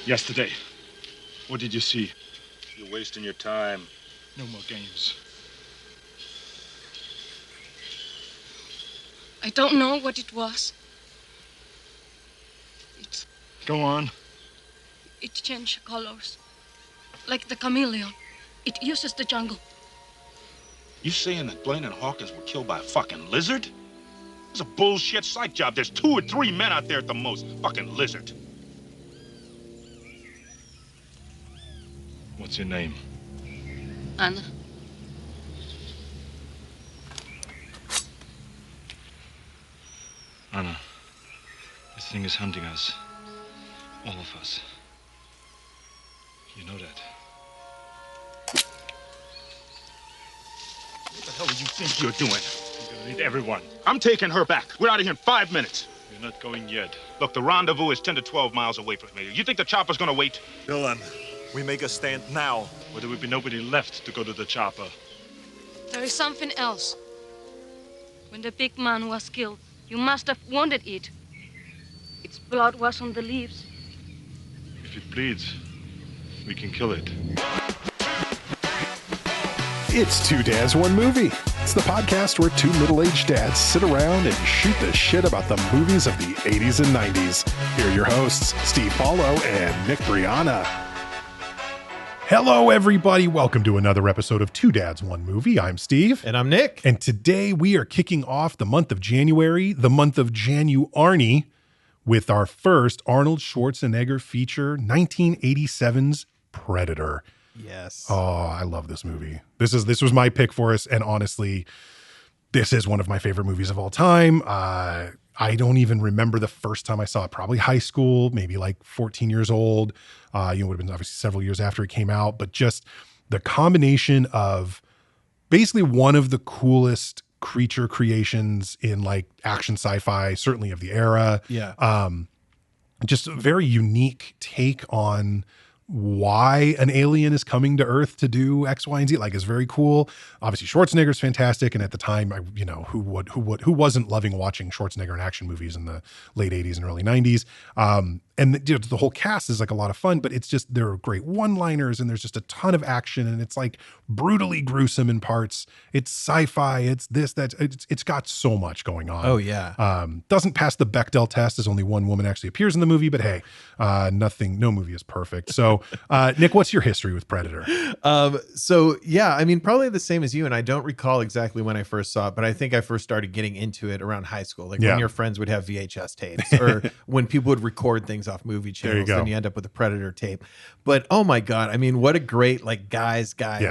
Yesterday. What did you see? You're wasting your time. No more games. I don't know what it was. Go on. It changed colors. Like the chameleon. It uses the jungle. You saying that Blaine and Hawkins were killed by a fucking lizard? It's a bullshit psych job. There's 2 or 3 men out there at the most. Fucking lizard. What's your name? Anna. Anna, this thing is hunting us. All of us. You know that. What the hell do you think you're doing? You're gonna need everyone. I'm taking her back. We're out of here in 5 minutes. You're not going yet. Look, the rendezvous is 10 to 12 miles away from here. You think the chopper's gonna wait? Dylan, we make a stand now. But there will be nobody left to go to the chopper. There is something else. When the big man was killed, you must have wanted it. Its blood was on the leaves. If it bleeds, we can kill it. It's Two Dads, One Movie. It's the podcast where two middle-aged dads sit around and shoot the shit about the movies of the 80s and 90s. Here are your hosts, Steve Paulo and Nick Brianna. Hello, everybody. Welcome to another episode of Two Dads, One Movie. I'm Steve. And I'm Nick. And today we are kicking off the month of January, the month of JanuArnie, with our first Arnold Schwarzenegger feature, 1987's Predator. Yes. Oh, I love this movie. This was my pick for us, and honestly, this is one of my favorite movies of all time. I don't even remember the first time I saw it. Probably high school, maybe like 14 years old. It would have been obviously several years after it came out, but just the combination of basically one of the coolest creature creations in like action sci-fi, certainly of the era. Yeah. Just a very unique take on why an alien is coming to Earth to do X, Y, and Z. Like, is very cool. Obviously, Schwarzenegger's fantastic, and at the time, who wasn't loving watching Schwarzenegger in action movies in the late '80s and early '90s? And the whole cast is like a lot of fun, but it's just there are great one-liners, and there's just a ton of action, and it's like brutally gruesome in parts. It's sci-fi. It's this, that. It's got so much going on. Oh yeah. Doesn't pass the Bechdel test, as only one woman actually appears in the movie. But hey, no movie is perfect. So, Nick, what's your history with Predator? So yeah, I mean, probably the same as you. And I don't recall exactly when I first saw it, but I think I first started getting into it around high school, like when your friends would have VHS tapes, or when people would record things off movie channels, and you end up with a Predator tape. But oh my God, I mean, what a great like guy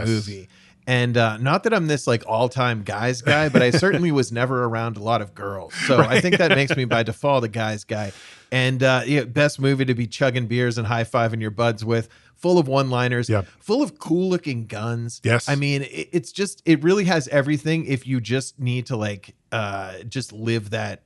movie. And not that I'm this like all-time guys guy, but I certainly was never around a lot of girls. So I think that makes me by default a guys guy. And best movie to be chugging beers and high-fiving your buds with, full of one-liners, full of cool-looking guns. Yes. I mean, it really has everything if you just need to like just live that,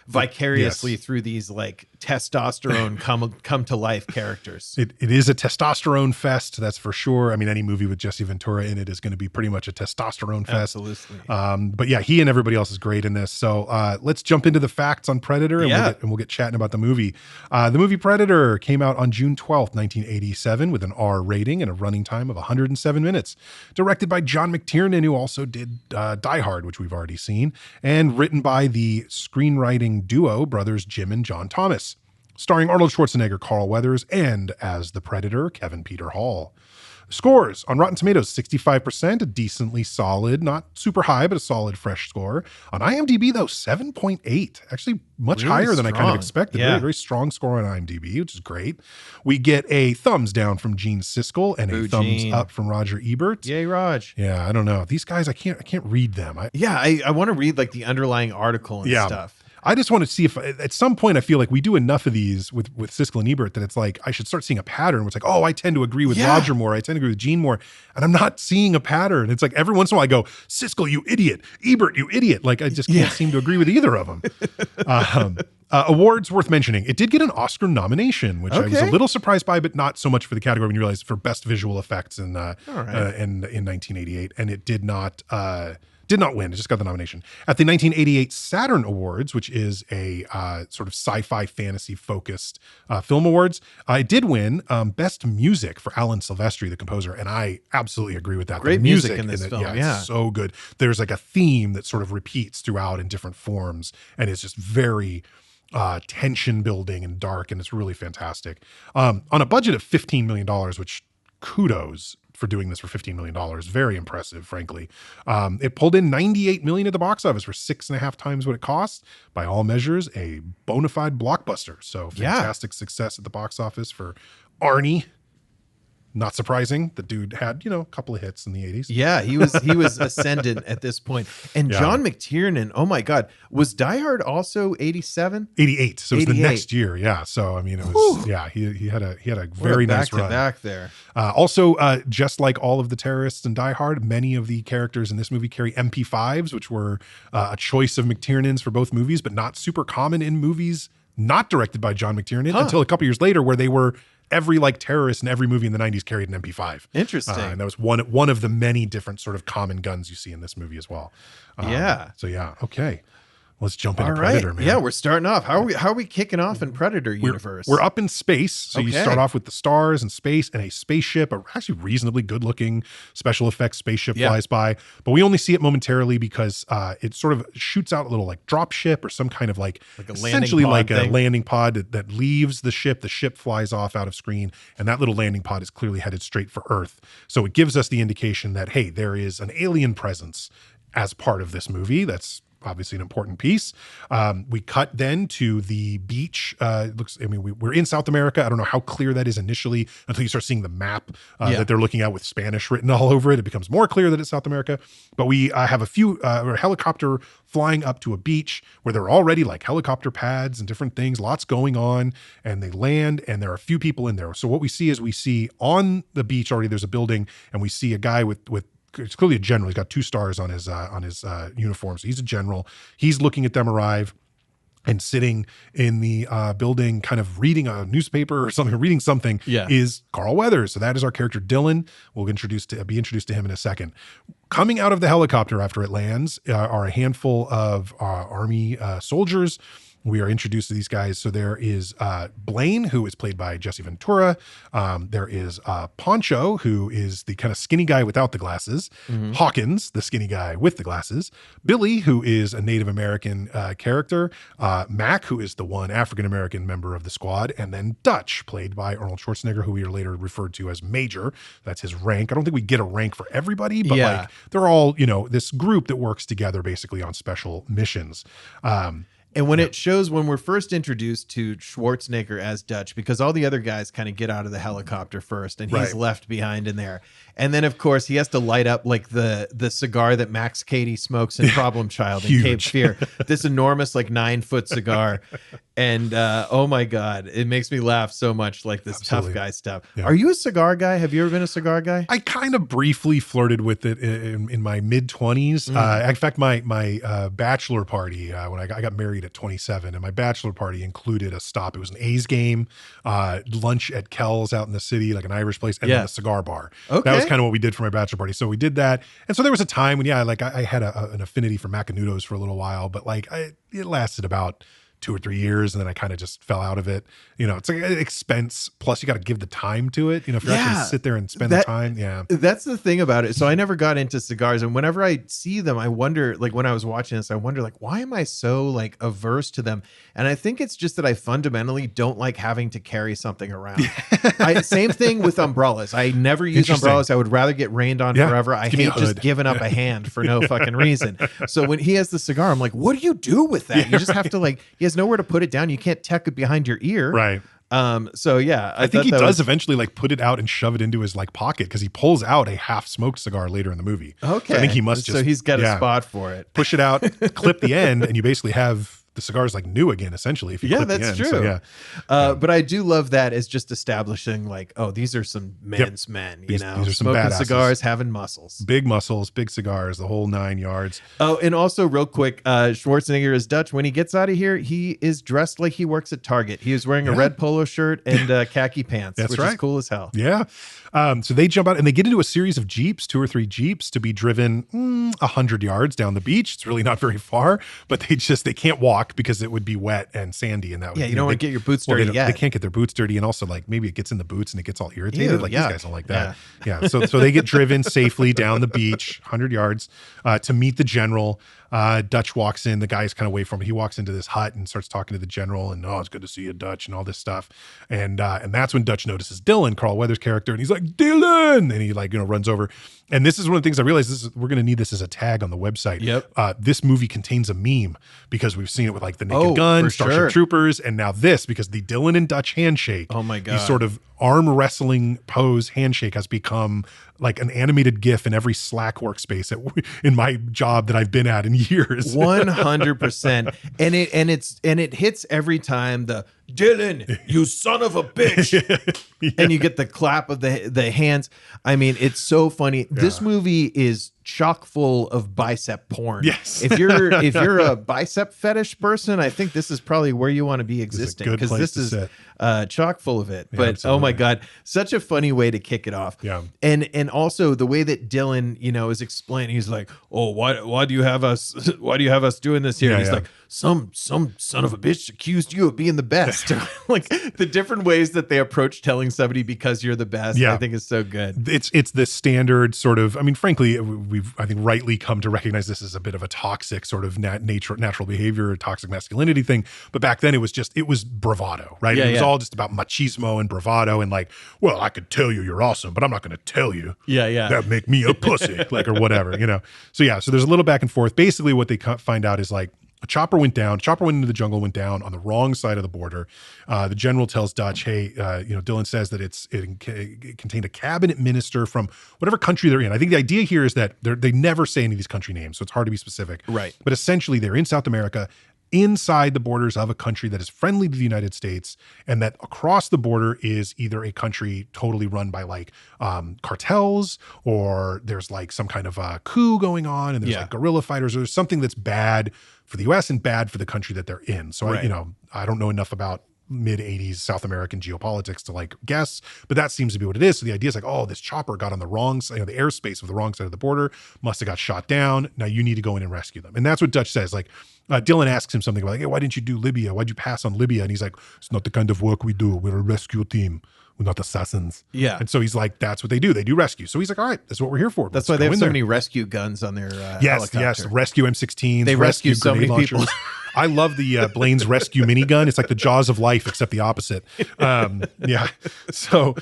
vicariously through these like testosterone come to life characters. It is a testosterone fest, that's for sure. I mean, any movie with Jesse Ventura in it is going to be pretty much a testosterone fest. Absolutely. But yeah, he and everybody else is great in this. So let's jump into the facts on Predator, and we'll get chatting about the movie. The movie Predator came out on June 12th, 1987, with an R rating and a running time of 107 minutes. Directed by John McTiernan, who also did Die Hard, which we've already seen, and written by the screenwriting duo brothers Jim and John Thomas. Starring Arnold Schwarzenegger, Carl Weathers, and as the Predator, Kevin Peter Hall. Scores on Rotten Tomatoes, 65%, a decently solid, not super high, but a solid fresh score. On IMDb, though, 7.8, actually much really higher than I kind of strong. expected. Yeah. Very, very strong score on IMDb, which is great. We get a thumbs down from Gene Siskel and a thumbs up from Roger Ebert. Yay, Raj. Yeah, I don't know. These guys, I can't read them. I want to read like the underlying article and stuff. I just want to see if at some point I feel like we do enough of these with Siskel and Ebert that it's like I should start seeing a pattern where it's like, oh, I tend to agree with Roger more. I tend to agree with Gene more. And I'm not seeing a pattern. It's like every once in a while I go, Siskel, you idiot. Ebert, you idiot. Like I just can't seem to agree with either of them. Awards worth mentioning. It did get an Oscar nomination, which I was a little surprised by, but not so much for the category when you realize for best visual effects in 1988. And it did not Did not win. It just got the nomination. At the 1988 Saturn Awards, which is a sort of sci-fi fantasy focused film awards, it did win Best Music for Alan Silvestri, the composer. And I absolutely agree with that. Great the music in this film. It's so good. There's like a theme that sort of repeats throughout in different forms. And it's just very tension building and dark. And it's really fantastic. On a budget of $15 million, which kudos for doing this for $15 million. Very impressive, frankly. It pulled in $98 million at the box office for 6.5 times what it cost. By all measures, a bona fide blockbuster. So fantastic success at the box office for Arnie. Not surprising. The dude had, a couple of hits in the 80s. Yeah, he was ascendant at this point. And John McTiernan, oh my God, was Die Hard also 87? 88. So it was the next year. Yeah. So I mean, it was he had a very nice run back there. Also, just like all of the terrorists in Die Hard, many of the characters in this movie carry MP5s, which were a choice of McTiernan's for both movies, but not super common in movies not directed by John McTiernan until a couple years later, where they were. Every terrorist in every movie in the 90s carried an MP5. Interesting. And that was one of the many different sort of common guns you see in this movie as well. So okay. Let's jump into Predator, man. Yeah, we're starting off. How are we kicking off in Predator universe? We're up in space. So you start off with the stars and space and a spaceship, a actually reasonably good looking special effects spaceship flies by, but we only see it momentarily because it sort of shoots out a little drop ship or some kind of essentially a landing pod that leaves the ship. The ship flies off out of screen, and that little landing pod is clearly headed straight for Earth. So it gives us the indication that, hey, there is an alien presence as part of this movie. That's obviously an important piece. We cut then to the beach. We're in South America. I don't know how clear that is initially until you start seeing the map that they're looking at with Spanish written all over it. It becomes more clear that it's South America. But we have a helicopter flying up to a beach where there are already helicopter pads and different things, lots going on, and they land and there are a few people in there. So what we see on the beach already, there's a building, and we see a guy with it's clearly a general. He's got 2 stars on his uniform. So he's a general. He's looking at them arrive and sitting in the building, kind of reading a newspaper or something, reading something, is Carl Weathers. So that is our character, Dylan. We'll be introduced to him in a second. Coming out of the helicopter after it lands are a handful of Army soldiers. We are introduced to these guys. So there is Blaine, who is played by Jesse Ventura. There is Poncho, who is the kind of skinny guy without the glasses. Mm-hmm. Hawkins, the skinny guy with the glasses. Billy, who is a Native American character. Mac, who is the one African-American member of the squad. And then Dutch, played by Arnold Schwarzenegger, who we are later referred to as Major. That's his rank. I don't think we get a rank for everybody, but they're all, this group that works together basically on special missions. And when it shows, when we're first introduced to Schwarzenegger as Dutch, because all the other guys kind of get out of the helicopter first and he's left behind in there. And then, of course, he has to light up the cigar that Max Cady smokes in Problem Child in Cape Fear. This enormous 9-foot cigar. And oh my God, it makes me laugh so much, this tough guy stuff. Yeah. Are you a cigar guy? Have you ever been a cigar guy? I kind of briefly flirted with it in my mid-20s. In fact, my bachelor party, when I got married at 27, and my bachelor party included a stop. It was an A's game, lunch at Kel's out in the city, like an Irish place, and then a cigar bar. Okay. That was kind of what we did for my bachelor party. So we did that. And so there was a time when, I had an affinity for Macanudos for a little while, but it lasted about 2 or 3 years, and then I kind of just fell out of it. It's like an expense. Plus, you got to give the time to it. If you're actually going to sit there and spend the time. Yeah, that's the thing about it. So I never got into cigars, and whenever I see them, I wonder. When I was watching this, I wonder, why am I so averse to them? And I think it's just that I fundamentally don't like having to carry something around. Same thing with umbrellas. I never use umbrellas. I would rather get rained on forever. I hate just giving up a hand for no fucking reason. So when he has the cigar, I'm like, what do you do with that? You just have to he has nowhere to put it down. You can't tuck it behind your ear. Right. So yeah, I think he does eventually put it out and shove it into his pocket, because he pulls out a half smoked cigar later in the movie. Okay. So I think he must just. So he's got a spot for it. Push it out, clip the end, and you basically have the cigar's like new again, essentially. If you clip that's the end. true. So, yeah. But I do love that as just establishing like, oh, these are some men's men, These are some smoking badasses. cigars, having muscles. Big muscles, big cigars, the whole 9 yards. Oh, and also real quick, Schwarzenegger is Dutch. When he gets out of here, he is dressed like he works at Target. He is wearing a red polo shirt and khaki pants, which is cool as hell. Yeah. So they jump out and they get into a series of Jeeps, 2 or 3 Jeeps, to be driven 100 yards down the beach. It's really not very far, but they can't walk because it would be wet and sandy. And that would, you don't want to get your boots dirty yet. They can't get their boots dirty. And also like maybe it gets in the boots and it gets all irritated. Ew, like these guys don't like that. Yeah. So they get driven safely down the beach, 100 yards to meet the general. Dutch walks in. The guy's kind of away from him. He walks into this hut and starts talking to the general and, oh, it's good to see you, Dutch, and all this stuff. And that's when Dutch notices Dylan, Carl Weathers' character, and he's like, Dylan! And he runs over. And this is one of the things I realized we're going to need this as a tag on the website. Yep. This movie contains a meme because we've seen it with like the Naked Gun, Starship Troopers, and now this, because the Dylan and Dutch handshake. Oh my God. The sort of arm wrestling pose handshake has become like an animated GIF in every Slack workspace in my job that I've been at in years. 100%. And it hits every time the Dylan, you son of a bitch. And you get the clap of the hands. I mean, it's so funny. Yeah. This movie is chock full of bicep porn. Yes. If you're a bicep fetish person, I think this is probably where you want to be existing, because this is chock full of it. Yeah, but absolutely. oh my God, such a funny way to kick it off. Yeah. And also the way that Dylan, is explaining, he's like, oh, why do you have us doing this here? And he's like, some son of a bitch accused you of being the best. Like the different ways that they approach telling somebody because you're the best, I think is so good. It's the standard sort of, I mean, frankly, we've, I think, rightly come to recognize this as a bit of a toxic sort of natural behavior, toxic masculinity thing. But back then it was bravado, right? It was all just about machismo and bravado and like, well, I could tell you you're awesome, but I'm not going to tell you. That make me a pussy, like, or whatever, So so there's a little back and forth. Basically what they find out is like, a chopper went into the jungle, went down on the wrong side of the border. The general tells Dutch, hey, Dylan says that it contained a cabinet minister from whatever country they're in. I think the idea here is that they never say any of these country names, so it's hard to be specific. Right. But essentially they're in South America, inside the borders of a country that is friendly to the United States, and that across the border is either a country totally run by like cartels, or there's like some kind of a coup going on, and there's like guerrilla fighters, or there's something that's bad for the US and bad for the country that they're in. So I don't know enough about mid-80s South American geopolitics to like guess, but that seems to be what it is. So the idea is like, oh, this chopper got on the wrong side, the airspace of the wrong side of the border, must have got shot down. Now you need to go in and rescue them. And that's what Dutch says. Like, Dylan asks him something about like, hey, why didn't you do Libya? Why'd you pass on Libya? And he's like, it's not the kind of work we do. We're a rescue team. We're not assassins. Yeah. And so he's like, that's what they do. They do rescue. So he's like, all right, that's what we're here for. That's why they have so many rescue guns on their helicopter. Yes. Rescue M16s. They rescue so many people. I love the Blaine's rescue minigun. It's like the Jaws of life, except the opposite. So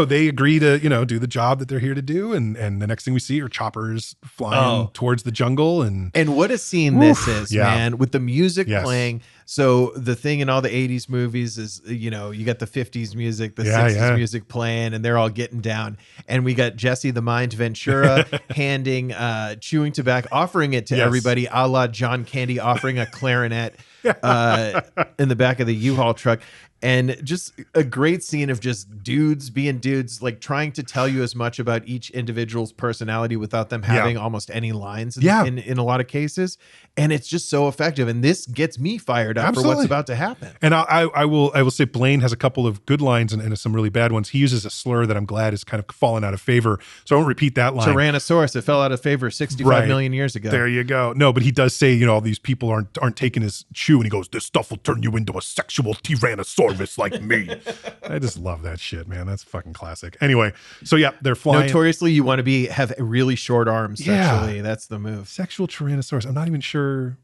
they agree to, do the job that they're here to do. And the next thing we see are choppers flying towards the jungle. And what a scene this is, man, with the music playing. So the thing in all the 80s movies is, you got the 50s music, the 60s music playing, and they're all getting down. And we got Jesse the Mind Ventura handing chewing tobacco, offering it to everybody, a la John Candy offering a clarinet in the back of the U-Haul truck. And just a great scene of just dudes being dudes, like trying to tell you as much about each individual's personality without them having almost any lines in a lot of cases. And it's just so effective. And this gets me fired up for what's about to happen. And I will say Blaine has a couple of good lines and some really bad ones. He uses a slur that I'm glad has kind of fallen out of favor. So I won't repeat that line. Tyrannosaurus, it fell out of favor 65 million years ago. There you go. No, but he does say, all these people aren't taking his chew, and he goes, this stuff will turn you into a sexual Tyrannosaurus like me. I just love that shit, man. That's fucking classic. Anyway, so they're flying. Notoriously, you want to have really short arms sexually. That's the move. Sexual Tyrannosaurus. I'm not even sure.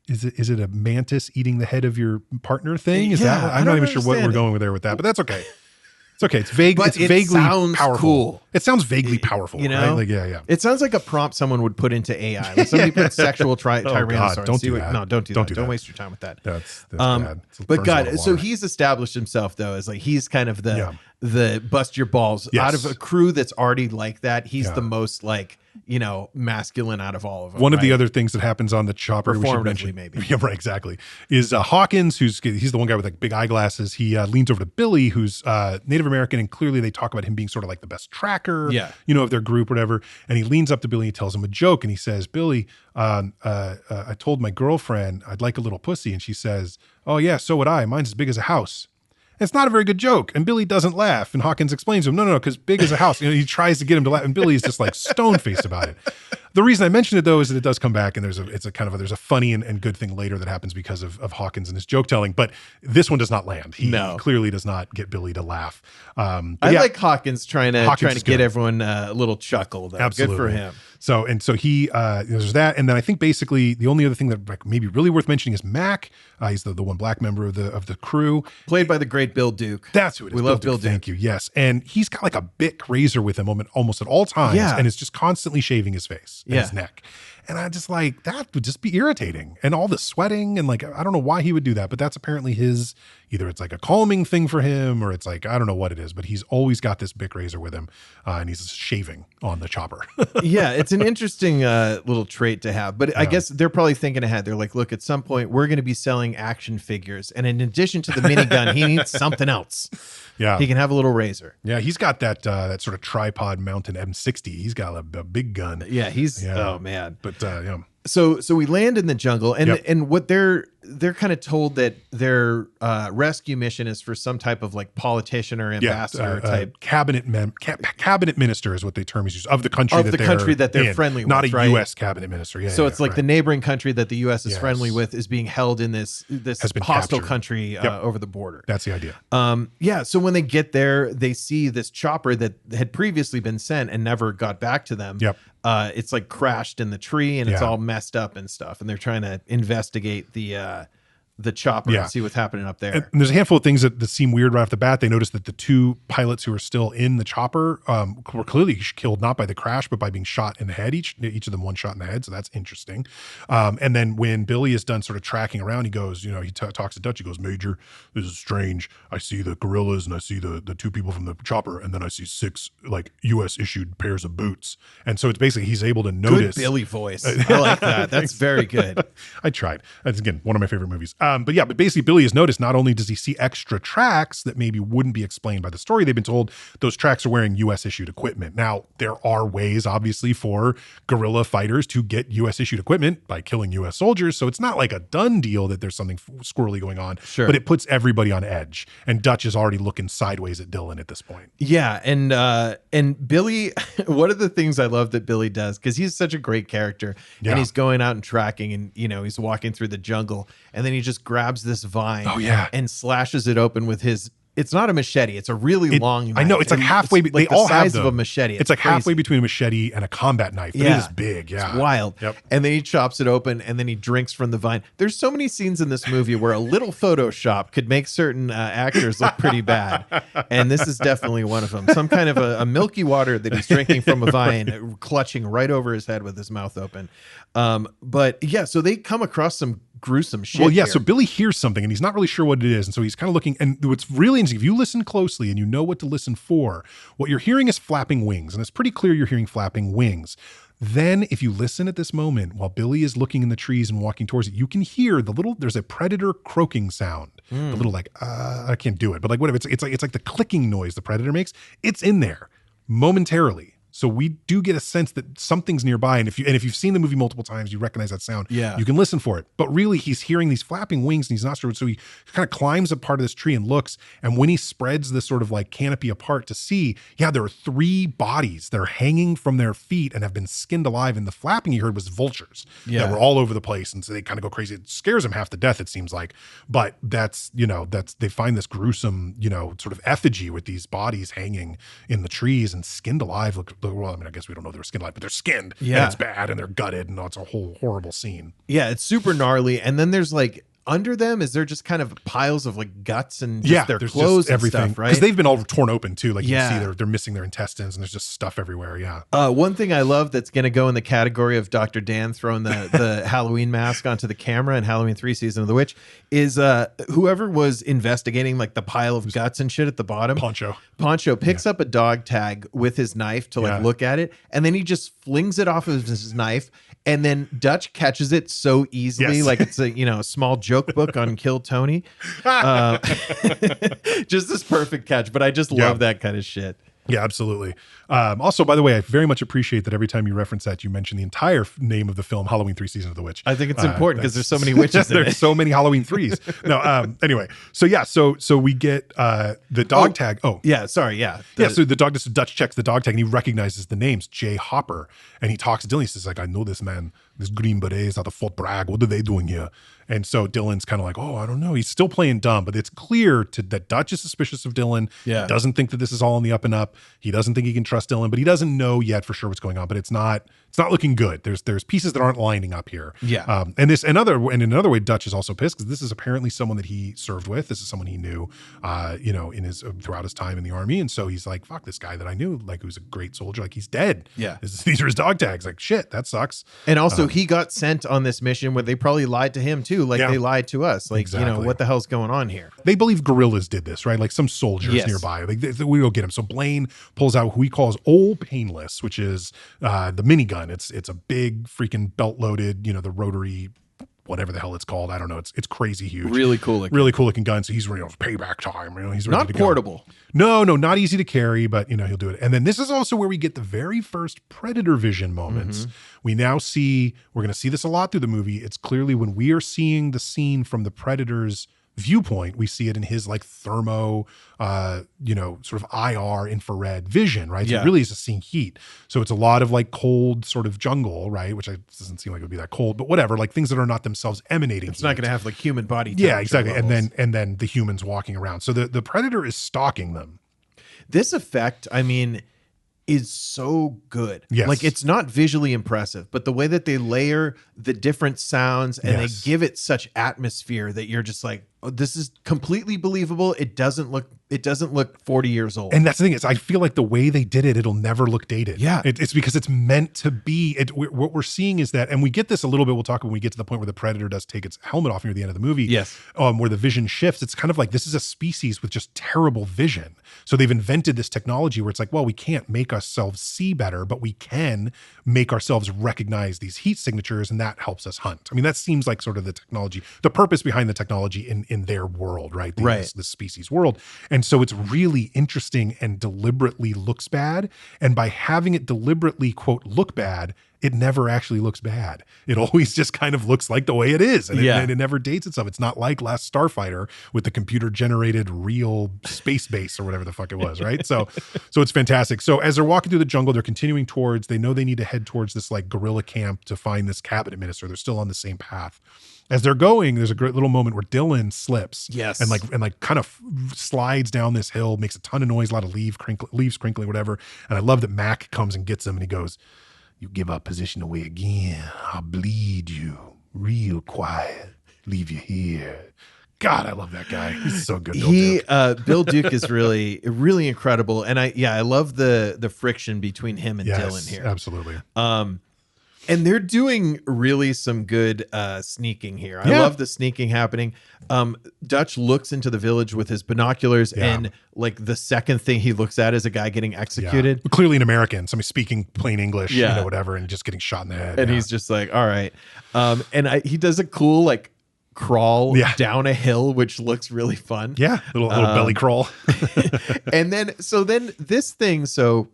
Is it a mantis eating the head of your partner thing? I'm not even sure what we're going with there with that, but that's okay. It's okay. It's vague. It's vaguely powerful. Cool. It sounds vaguely powerful. Right? Like, It sounds like a prompt someone would put into AI. Like somebody put sexual Tyrannosaurus. God, don't do that. No, don't do that. Don't waste your time with that. That's bad. But God, so he's established himself though as like he's kind of the the bust your balls. Yes. Out of a crew that's already like that, he's the most like, masculine out of all of them. One of the other things that happens on the chopper, we should mention, maybe. Yeah, right, exactly, is Hawkins, he's the one guy with like big eyeglasses. He leans over to Billy, who's Native American, and clearly they talk about him being sort of like the best tracker, of their group, whatever. And he leans up to Billy and tells him a joke, and he says, Billy, I told my girlfriend I'd like a little pussy, and she says, oh yeah, so would I. Mine's as big as a house. It's not a very good joke. And Billy doesn't laugh. And Hawkins explains to him, no, because big as a house. He tries to get him to laugh. And Billy is just like stone-faced about it. The reason I mention it, though, is that it does come back, and there's a funny and good thing later that happens because of Hawkins and his joke telling. But this one does not land. He clearly does not get Billy to laugh. I like Hawkins trying to get everyone a little chuckle, though. Absolutely. Good for him. So he there's that, and then I think basically the only other thing that like maybe really worth mentioning is Mac. He's the one black member of the crew, played by the great Bill Duke. That's who it is. We love Bill Duke. Thank you. Yes, and he's got like a Bic razor with him almost at all times, and is just constantly shaving his face and his neck. And I just like, that would just be irritating. And all the sweating and like, I don't know why he would do that, but that's apparently his, either it's like a calming thing for him or it's like, I don't know what it is, but he's always got this Bic razor with him and he's shaving on the chopper. Yeah, it's an interesting little trait to have, but I guess they're probably thinking ahead. They're like, look, at some point we're going to be selling action figures. And in addition to the minigun, he needs something else. Yeah. He can have a little razor. Yeah, he's got that sort of tripod mounted M60. He's got a big gun. Yeah, oh man. But yeah. So we land in the jungle, and what they're kind of told that their rescue mission is for some type of like politician or ambassador type cabinet minister is what the term is used of the country that they're friendly with, not a right? U.S. cabinet minister. So it's like the neighboring country that the U.S. is friendly with is being held in this hostile captured. Country over the border. That's the idea. So when they get there, they see this chopper that had previously been sent and never got back to them. Yep. It's like crashed in the tree and it's all messed up and stuff. And they're trying to investigate the chopper and see what's happening up there. And there's a handful of things that seem weird right off the bat. They noticed that the two pilots who are still in the chopper were clearly killed not by the crash, but by being shot in the head. Each of them one shot in the head. So that's interesting. And then when Billy is done sort of tracking around, he goes, he talks to Dutch. He goes, Major, this is strange. I see the gorillas and I see the two people from the chopper. And then I see 6 like U.S. issued pairs of boots. And so it's basically he's able to notice. Good Billy voice. I like that. That's very good. I tried. That's, again, one of my favorite movies. But basically Billy has noticed not only does he see extra tracks that maybe wouldn't be explained by the story, they've been told those tracks are wearing U.S. issued equipment. Now, there are ways, obviously, for guerrilla fighters to get U.S. issued equipment by killing U.S. soldiers. So it's not like a done deal that there's something squirrely going on, but it puts everybody on edge. And Dutch is already looking sideways at Dylan at this point. Yeah. And Billy, one of the things I love that Billy does, because he's such a great character and he's going out and tracking and, he's walking through the jungle and then he just grabs this vine and slashes it open with his, it's not a machete, it's a really long knife. I know, it's like halfway, like they the all size have of a machete. It's like crazy. Halfway between a machete and a combat knife, but it is big. Yeah. It's wild. Yep. And then he chops it open and then he drinks from the vine. There's so many scenes in this movie where a little Photoshop could make certain actors look pretty bad. And this is definitely one of them. Some kind of a milky water that he's drinking from a vine, clutching right over his head with his mouth open. But yeah, so they come across some gruesome shit. Well, yeah, here. so Billy hears something and he's not really sure what it is. And so he's kind of looking, and what's really interesting, if you listen closely and you know what to listen for, what you're hearing is flapping wings. And it's pretty clear you're hearing flapping wings. Then if you listen at this moment, while Billy is looking in the trees and walking towards it, you can hear there's a predator croaking sound. The little like, I can't do it, but like whatever. It's like the clicking noise the predator makes. It's in there momentarily. So we do get a sense that something's nearby. And if you've seen the movie multiple times, you recognize that sound. Yeah. You can listen for it. But really, he's hearing these flapping wings and he's not sure. So he kind of climbs up part of this tree and looks. And when he spreads this sort of like canopy apart to see, there are 3 bodies that are hanging from their feet and have been skinned alive. And the flapping you heard was vultures that were all over the place. And so they kind of go crazy. It scares them half to death, it seems like. But that's they find this gruesome, sort of effigy with these bodies hanging in the trees and skinned alive. Well, I mean, I guess we don't know they're skinned alive, but they're skinned. Yeah. And it's bad and they're gutted and it's a whole horrible scene. Yeah, it's super gnarly. And then there's like under them? Is there just kind of piles of like guts and just their there's clothes just everything, and stuff, right? Because they've been all torn open too. Like you Yeah. can see they're missing their intestines and there's just stuff everywhere. Yeah. One thing I love that's going to go in the category of Dr. Dan throwing the Halloween mask onto the camera in Halloween 3 Season of the Witch is whoever was investigating like the pile of guts and shit at the bottom. Poncho picks up a dog tag with his knife to like look at it, and then he just flings it off of his knife, and then Dutch catches it so easily, like it's a small joke book on Kill Tony. Just this perfect catch, but I just love that kind of shit. Yeah, absolutely. Also, by the way, I very much appreciate that every time you reference that, you mention the entire name of the film, Halloween 3 Season of the Witch. I think it's important because there's so many witches. There's so many Halloween 3s. No, anyway. So we get the dog tag. Oh, yeah. Sorry. Yeah. So the Dutch checks the dog tag and he recognizes the names, Jay Hopper. And he talks to Dylan. He says, like, I know this man, this Green Berets out of Fort Bragg. What are they doing here? And so Dylan's kind of like, oh, I don't know. He's still playing dumb, but it's clear that Dutch is suspicious of Dylan. Yeah. He doesn't think that this is all on the up and up. He doesn't think he can trust Dylan, but he doesn't know yet for sure what's going on. But it's not looking good. There's pieces that aren't lining up here. Yeah. And in another way, Dutch is also pissed because this is apparently someone that he served with. This is someone he knew, in his throughout his time in the army. And so he's like, fuck, this guy that I knew, like, who's a great soldier, like he's dead. Yeah. These are his dog tags. Like, shit, that sucks. And also he got sent on this mission where they probably lied to him too. Like they lied to us. Like, Exactly. what the hell's going on here? They believe guerrillas did this, right? Like some soldiers nearby. Like we go get him. So Blaine pulls out who he calls Old Painless, which is the minigun. It's a big freaking belt loaded, the rotary, whatever the hell it's called. I don't know. It's crazy huge. Really cool looking gun. So he's ready, payback time. He's ready not to portable. Go. No, not easy to carry, but he'll do it. And then this is also where we get the very first Predator vision moments. We now we're going to see this a lot through the movie. It's clearly when we are seeing the scene from the Predator's viewpoint, we see it in his like thermo, sort of IR infrared vision, right? So it really is just seeing heat. So it's a lot of like cold sort of jungle, right? Which doesn't seem like it would be that cold, but whatever, like things that are not themselves emanating. It's not going to have like human body. Yeah, exactly. Levels. And then the humans walking around. So the Predator is stalking them. This effect, I mean, is so good. Yes. Like it's not visually impressive, but the way that they layer the different sounds and they give it such atmosphere that you're just like, oh, this is completely believable. It doesn't look 40 years old. And that's the thing is I feel like the way they did it, it'll never look dated. Yeah. It's because it's meant to be. What we're seeing is that, and we get this a little bit, we'll talk when we get to the point where the Predator does take its helmet off near the end of the movie. Yes. Where the vision shifts. It's kind of like this is a species with just terrible vision. So they've invented this technology where it's like, well, we can't make ourselves see better, but we can make ourselves recognize these heat signatures, and that helps us hunt. I mean, that seems like sort of the technology, the purpose behind the technology in their world, right? This species world. And so it's really interesting and deliberately looks bad. And by having it deliberately, quote, look bad, it never actually looks bad. It always just kind of looks like the way it is. And it never dates itself. It's not like Last Starfighter with the computer generated real space base or whatever the fuck it was, right? So it's fantastic. So as they're walking through the jungle, they're continuing towards, they know they need to head towards this like guerrilla camp to find this cabinet minister. They're still on the same path. As they're going, there's a great little moment where Dylan slips, and like kind of slides down this hill, makes a ton of noise, a lot of leaves crinkling, whatever. And I love that Mac comes and gets him, and he goes, "You give our position away again, I'll bleed you real quiet, leave you here." God, I love that guy. He's so good. Bill Duke is really, really incredible, and I love the friction between him and Dylan here. Absolutely. And they're doing really some good sneaking here. I love the sneaking happening. Dutch looks into the village with his binoculars, and like the second thing he looks at is a guy getting executed. Clearly an American, somebody speaking plain English, whatever, and just getting shot in the head. And he's just like, all right. And he does a cool like crawl down a hill, which looks really fun. Yeah, little belly crawl. And then this thing, so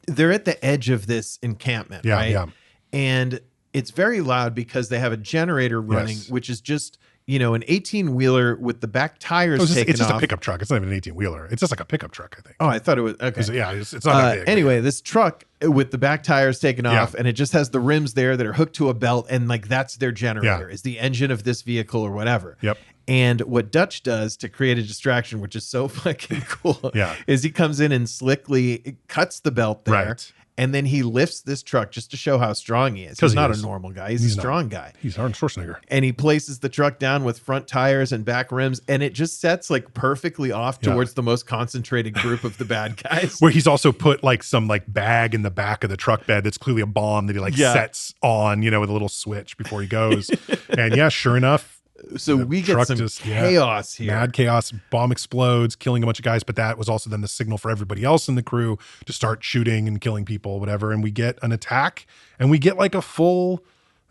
they're at the edge of this encampment, right? Yeah. And it's very loud because they have a generator running, which is just, an 18-wheeler with the back tires taken off. It's just a pickup truck. It's not even an 18-wheeler. It's just like a pickup truck, I think. Oh, I thought it was, okay. It's not that big. Anyway, this truck with the back tires taken off, and it just has the rims there that are hooked to a belt, and like that's their generator, is the engine of this vehicle or whatever. Yep. And what Dutch does to create a distraction, which is so fucking cool, is he comes in and slickly cuts the belt there. Right. And then he lifts this truck just to show how strong he is. He's not a normal guy. He's a strong guy. He's Arnold Schwarzenegger. And he places the truck down with front tires and back rims. And it just sets like perfectly off towards the most concentrated group of the bad guys. Where he's also put like some like bag in the back of the truck bed that's clearly a bomb that he like sets on, you know, with a little switch before he goes. And yeah, sure enough. So we get some chaos here. Mad chaos. Bomb explodes, killing a bunch of guys. But that was also then the signal for everybody else in the crew to start shooting and killing people, whatever. And we get an attack, and we get like a full,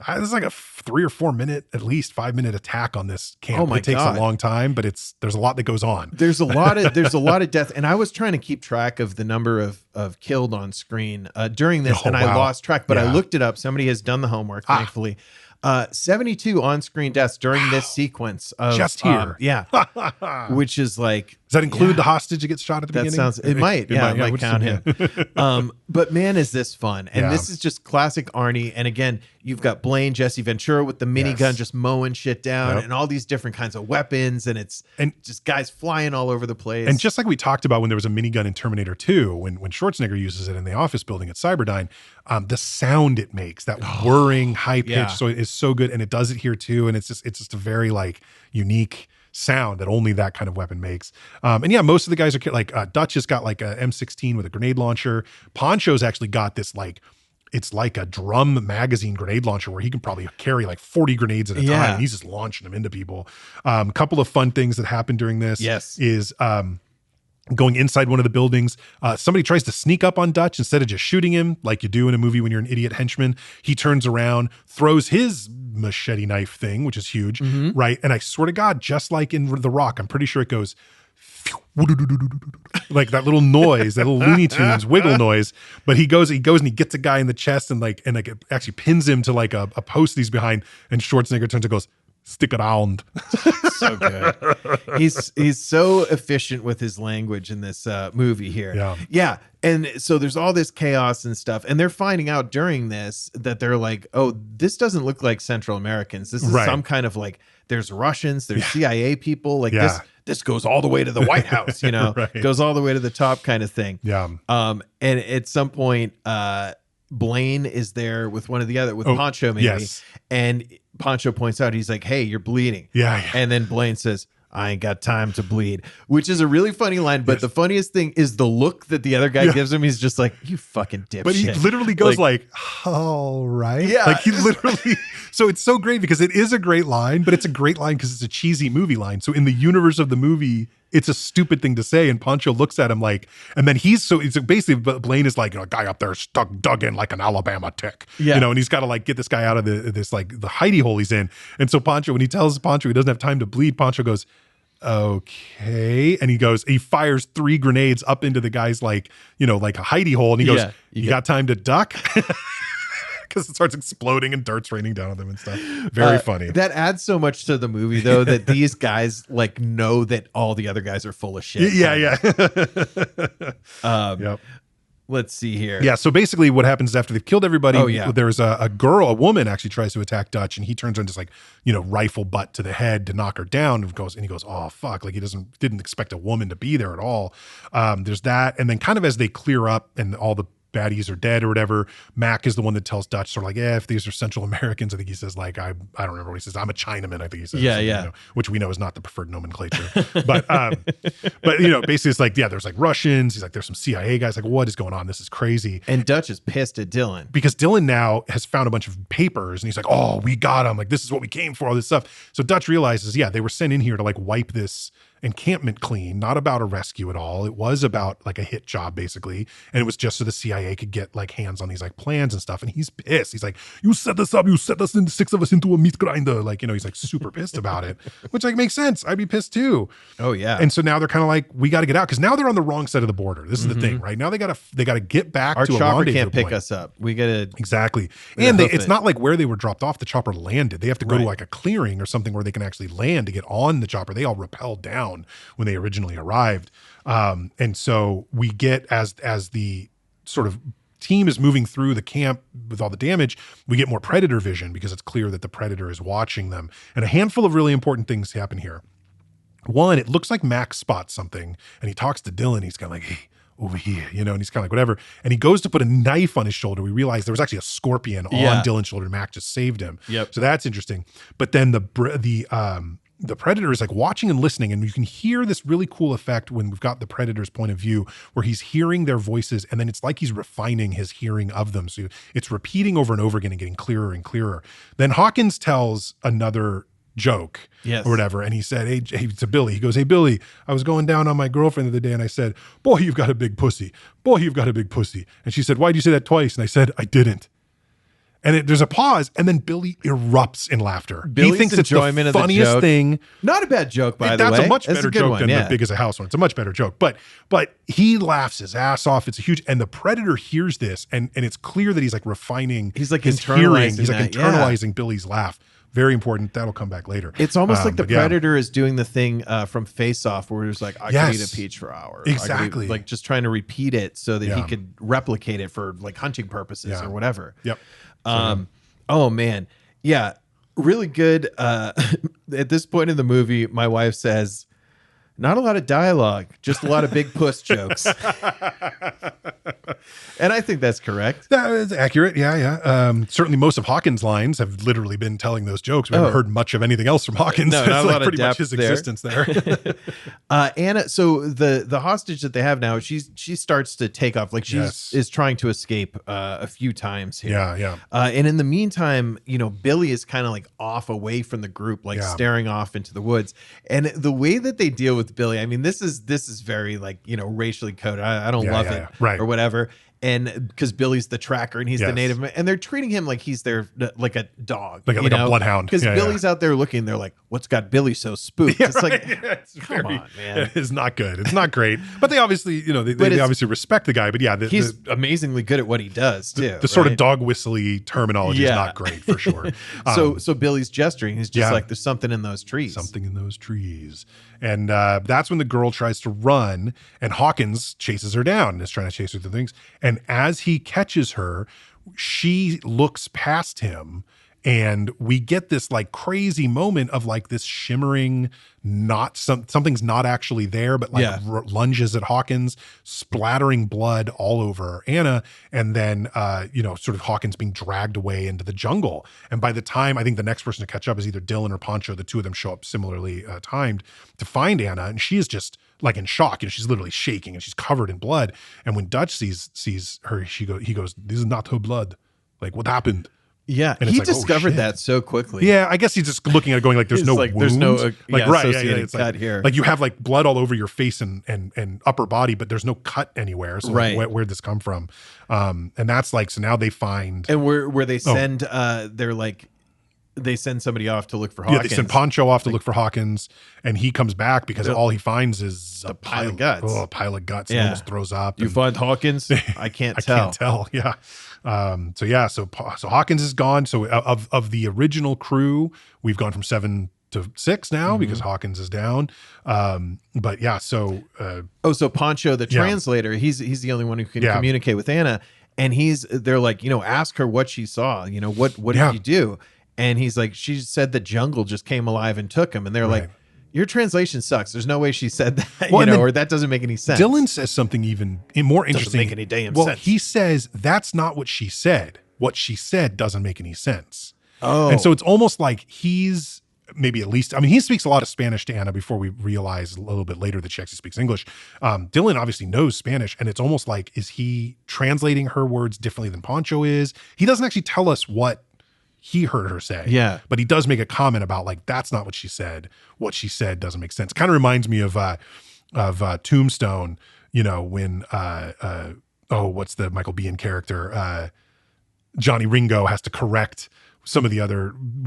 this is like a 3 or 4 minute, at least 5-minute attack on this camp. Oh my It takes God. a long time, but there's a lot that goes on. There's a lot of death. And I was trying to keep track of the number of killed on screen during this, and I lost track, but I looked it up. Somebody has done the homework, thankfully. 72 on-screen deaths during this sequence of just here. Which is like, does that include the hostage that gets shot at the beginning? It might count him. But man, is this fun. And this is just classic Arnie. And again, you've got Blaine, Jesse Ventura with the minigun just mowing shit down and all these different kinds of weapons. And it's just guys flying all over the place. And just like we talked about when there was a minigun in Terminator 2, when Schwarzenegger uses it in the office building at Cyberdyne, the sound it makes, that whirring high pitch, so it is so good. And it does it here too. And it's just a very like unique sound that only that kind of weapon makes. And yeah, most of the guys are like, Dutch has got like a M16 with a grenade launcher. Poncho's actually got this like, it's like a drum magazine grenade launcher where he can probably carry like 40 grenades at a time. And he's just launching them into people. A couple of fun things that happen during this is going inside one of the buildings. Somebody tries to sneak up on Dutch instead of just shooting him like you do in a movie when you're an idiot henchman. He turns around, throws his machete knife thing, which is huge, right? And I swear to God, just like in The Rock, I'm pretty sure it goes like that little noise, that little Looney Tunes wiggle noise. But he goes and he gets a guy in the chest and it actually pins him to like a post he's behind. And Schwarzenegger turns and goes, "Stick around." So good. He's so efficient with his language in this movie here. Yeah. And so there's all this chaos and stuff. And they're finding out during this that they're like, oh, this doesn't look like Central Americans. This is some kind of like, there's Russians, there's CIA people. Like this goes all the way to the White House, you know, goes all the way to the top kind of thing. And at some point, Blaine is there with one of the other, with Poncho maybe. And Poncho points out, he's like, "Hey, you're bleeding." And then Blaine says, "I ain't got time to bleed," which is a really funny line. But the funniest thing is the look that the other guy gives him. He's just like, "You fucking dipshit." But he literally goes like "All right." Like he literally, so it's so great because it is a great line, but it's a great line because it's a cheesy movie line. So in the universe of the movie, it's a stupid thing to say. And Poncho looks at him like, and then it's basically Blaine is like, a guy up there dug in like an Alabama tick, you know, and he's got to like get this guy out of this like the hidey hole he's in. And so Poncho, when he tells Poncho he doesn't have time to bleed, Poncho goes, "Okay." And he fires 3 grenades up into the guy's like, you know, like a hidey hole. And he goes, you got time to duck? Because it starts exploding and dirt's raining down on them and stuff. Very funny. That adds so much to the movie, though, that these guys like know that all the other guys are full of shit. Let's see here. Yeah, so basically what happens is after they've killed everybody, there's a woman actually tries to attack Dutch, and he turns on just like, you know, rifle butt to the head to knock her down, and he goes, "Oh, fuck," like he didn't expect a woman to be there at all. There's that, and then kind of as they clear up and all the baddies are dead or whatever, Mac is the one that tells Dutch sort of like, if these are Central Americans, I think he says like, I don't remember what he says. "I'm a Chinaman," I think he says. You know, which we know is not the preferred nomenclature. but you know, basically it's like, there's like Russians. He's like, there's some CIA guys. Like, what is going on? This is crazy. And Dutch is pissed at Dylan because Dylan now has found a bunch of papers and he's like, "Oh, we got him. Like, this is what we came for, all this stuff." So Dutch realizes, they were sent in here to like wipe this encampment clean, not about a rescue at all. It was about like a hit job basically, and it was just so the CIA could get like hands on these like plans and stuff. And he's pissed. He's like, "You set us up, you set us in 6 of us into a meat grinder." Like, you know, he's like super pissed about it, which like makes sense. I'd be pissed too. Oh yeah. And so now they're kind of like, we got to get out because now they're on the wrong side of the border. This is the thing, right? Now they got to get back Our to a chopper rendezvous can't pick point. us up. We gotta exactly. And it's not like where they were dropped off, the chopper landed. They have to go to like a clearing or something where they can actually land to get on the chopper. They all rappelled down when they originally arrived. And so we get as the sort of team is moving through the camp with all the damage, we get more predator vision because it's clear that the predator is watching them. And a handful of really important things happen here. One, it looks like Max spots something and he talks to Dylan. He's kind of like, hey, over here, and he's kind of like, whatever. And he goes to put a knife on his shoulder. We realize there was actually a scorpion on Dylan's shoulder. Mac just saved him. Yep. So that's interesting. But then the predator is like watching and listening, and you can hear this really cool effect when we've got the predator's point of view where he's hearing their voices, and then it's like he's refining his hearing of them. So it's repeating over and over again and getting clearer and clearer. Then Hawkins tells another joke or whatever, and he said, hey, to Billy, he goes, hey, Billy, I was going down on my girlfriend the other day, and I said, boy, you've got a big pussy. Boy, you've got a big pussy. And she said, why'd you say that twice? And I said, I didn't. And there's a pause, and then Billy erupts in laughter. Billy's he thinks it's the funniest thing. Not a bad joke, by the way. That's a much better joke than the big as a house one. It's a much better joke. But he laughs his ass off. It's a huge, and the predator hears this, and it's clear that he's like refining his internalizing hearing. He's like internalizing Billy's laugh. Very important. That'll come back later. It's almost like the predator is doing the thing from Face Off where it's like, I could eat a peach for hours. Exactly. Like just trying to repeat it so that he could replicate it for like hunting purposes or whatever. Yep. Oh man. Yeah. Really good. At this point in the movie, my wife says, not a lot of dialogue, just a lot of big puss jokes. And I think that's correct. That is accurate. Yeah. Certainly most of Hawkins' lines have literally been telling those jokes. We haven't heard much of anything else from Hawkins. No, it's not a lot of pretty much depth his there. existence there. Anna, so the hostage that they have now, she starts to take off. Like she is trying to escape a few times here. Yeah. And in the meantime, Billy is kind of like off away from the group, like staring off into the woods. And the way that they deal with Billy, I mean, this is very like, racially coded. I don't love it or whatever. And because Billy's the tracker and he's the native, and they're treating him like he's their like a dog, like a bloodhound. Because Billy's out there looking, they're like, "What's got Billy so spooked?" It's like, come on, man, it's not good. It's not great. But they obviously, they obviously respect the guy. But yeah, he's amazingly good at what he does too. The sort of dog whistly terminology is not great for sure. So Billy's gesturing. He's just like, "There's something in those trees. Something in those trees." And that's when the girl tries to run, and Hawkins chases her down and is trying to chase her through things. And as he catches her, she looks past him, and we get this like crazy moment of like this shimmering, something's not actually there, but like lunges at Hawkins, splattering blood all over Anna, and then sort of Hawkins being dragged away into the jungle. And by the time I think the next person to catch up is either Dylan or Poncho, the two of them show up similarly timed to find Anna, and she is just like in shock. She's literally shaking and she's covered in blood. And when Dutch sees her, he goes, "This is not her blood. Like, what happened?" Yeah, and he discovered that so quickly. Yeah, I guess he's just looking at it going like, "There's no wound. There's no It's cut here. Like you have like blood all over your face and upper body, but there's no cut anywhere. So like, where'd this come from?" And that's like, so now they find, and where they send they send somebody off to look for Hawkins. Yeah, they send Poncho off to look for Hawkins, and he comes back because all he finds is a pile of guts. Oh, a pile of guts. And almost throws up. You find Hawkins? I can't tell. I can't tell. Yeah. So Hawkins is gone. So of the original crew, we've gone from 7 to 6 now because Hawkins is down. But yeah, so so Poncho, the translator, he's the only one who can communicate with Anna, and they're like, ask her what she saw. What did you do? And he's like, she said the jungle just came alive and took him. And they're like, your translation sucks. There's no way she said that, or that doesn't make any sense. Dylan says something even more interesting. Doesn't make any damn sense. He says, that's not what she said. What she said doesn't make any sense. Oh. And so it's almost like he's maybe at least, I mean, he speaks a lot of Spanish to Anna before we realize a little bit later that she actually speaks English. Dylan obviously knows Spanish, and it's almost like, is he translating her words differently than Poncho is? He doesn't actually tell us what he heard her say. Yeah. But he does make a comment about like, that's not what she said. What she said doesn't make sense. Kind of reminds me of Tombstone, when, what's the Michael Biehn character? Johnny Ringo has to correct one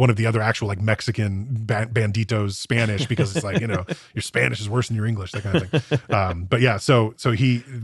of the other actual like Mexican banditos Spanish because it's like, your Spanish is worse than your English, that kind of thing. But yeah, so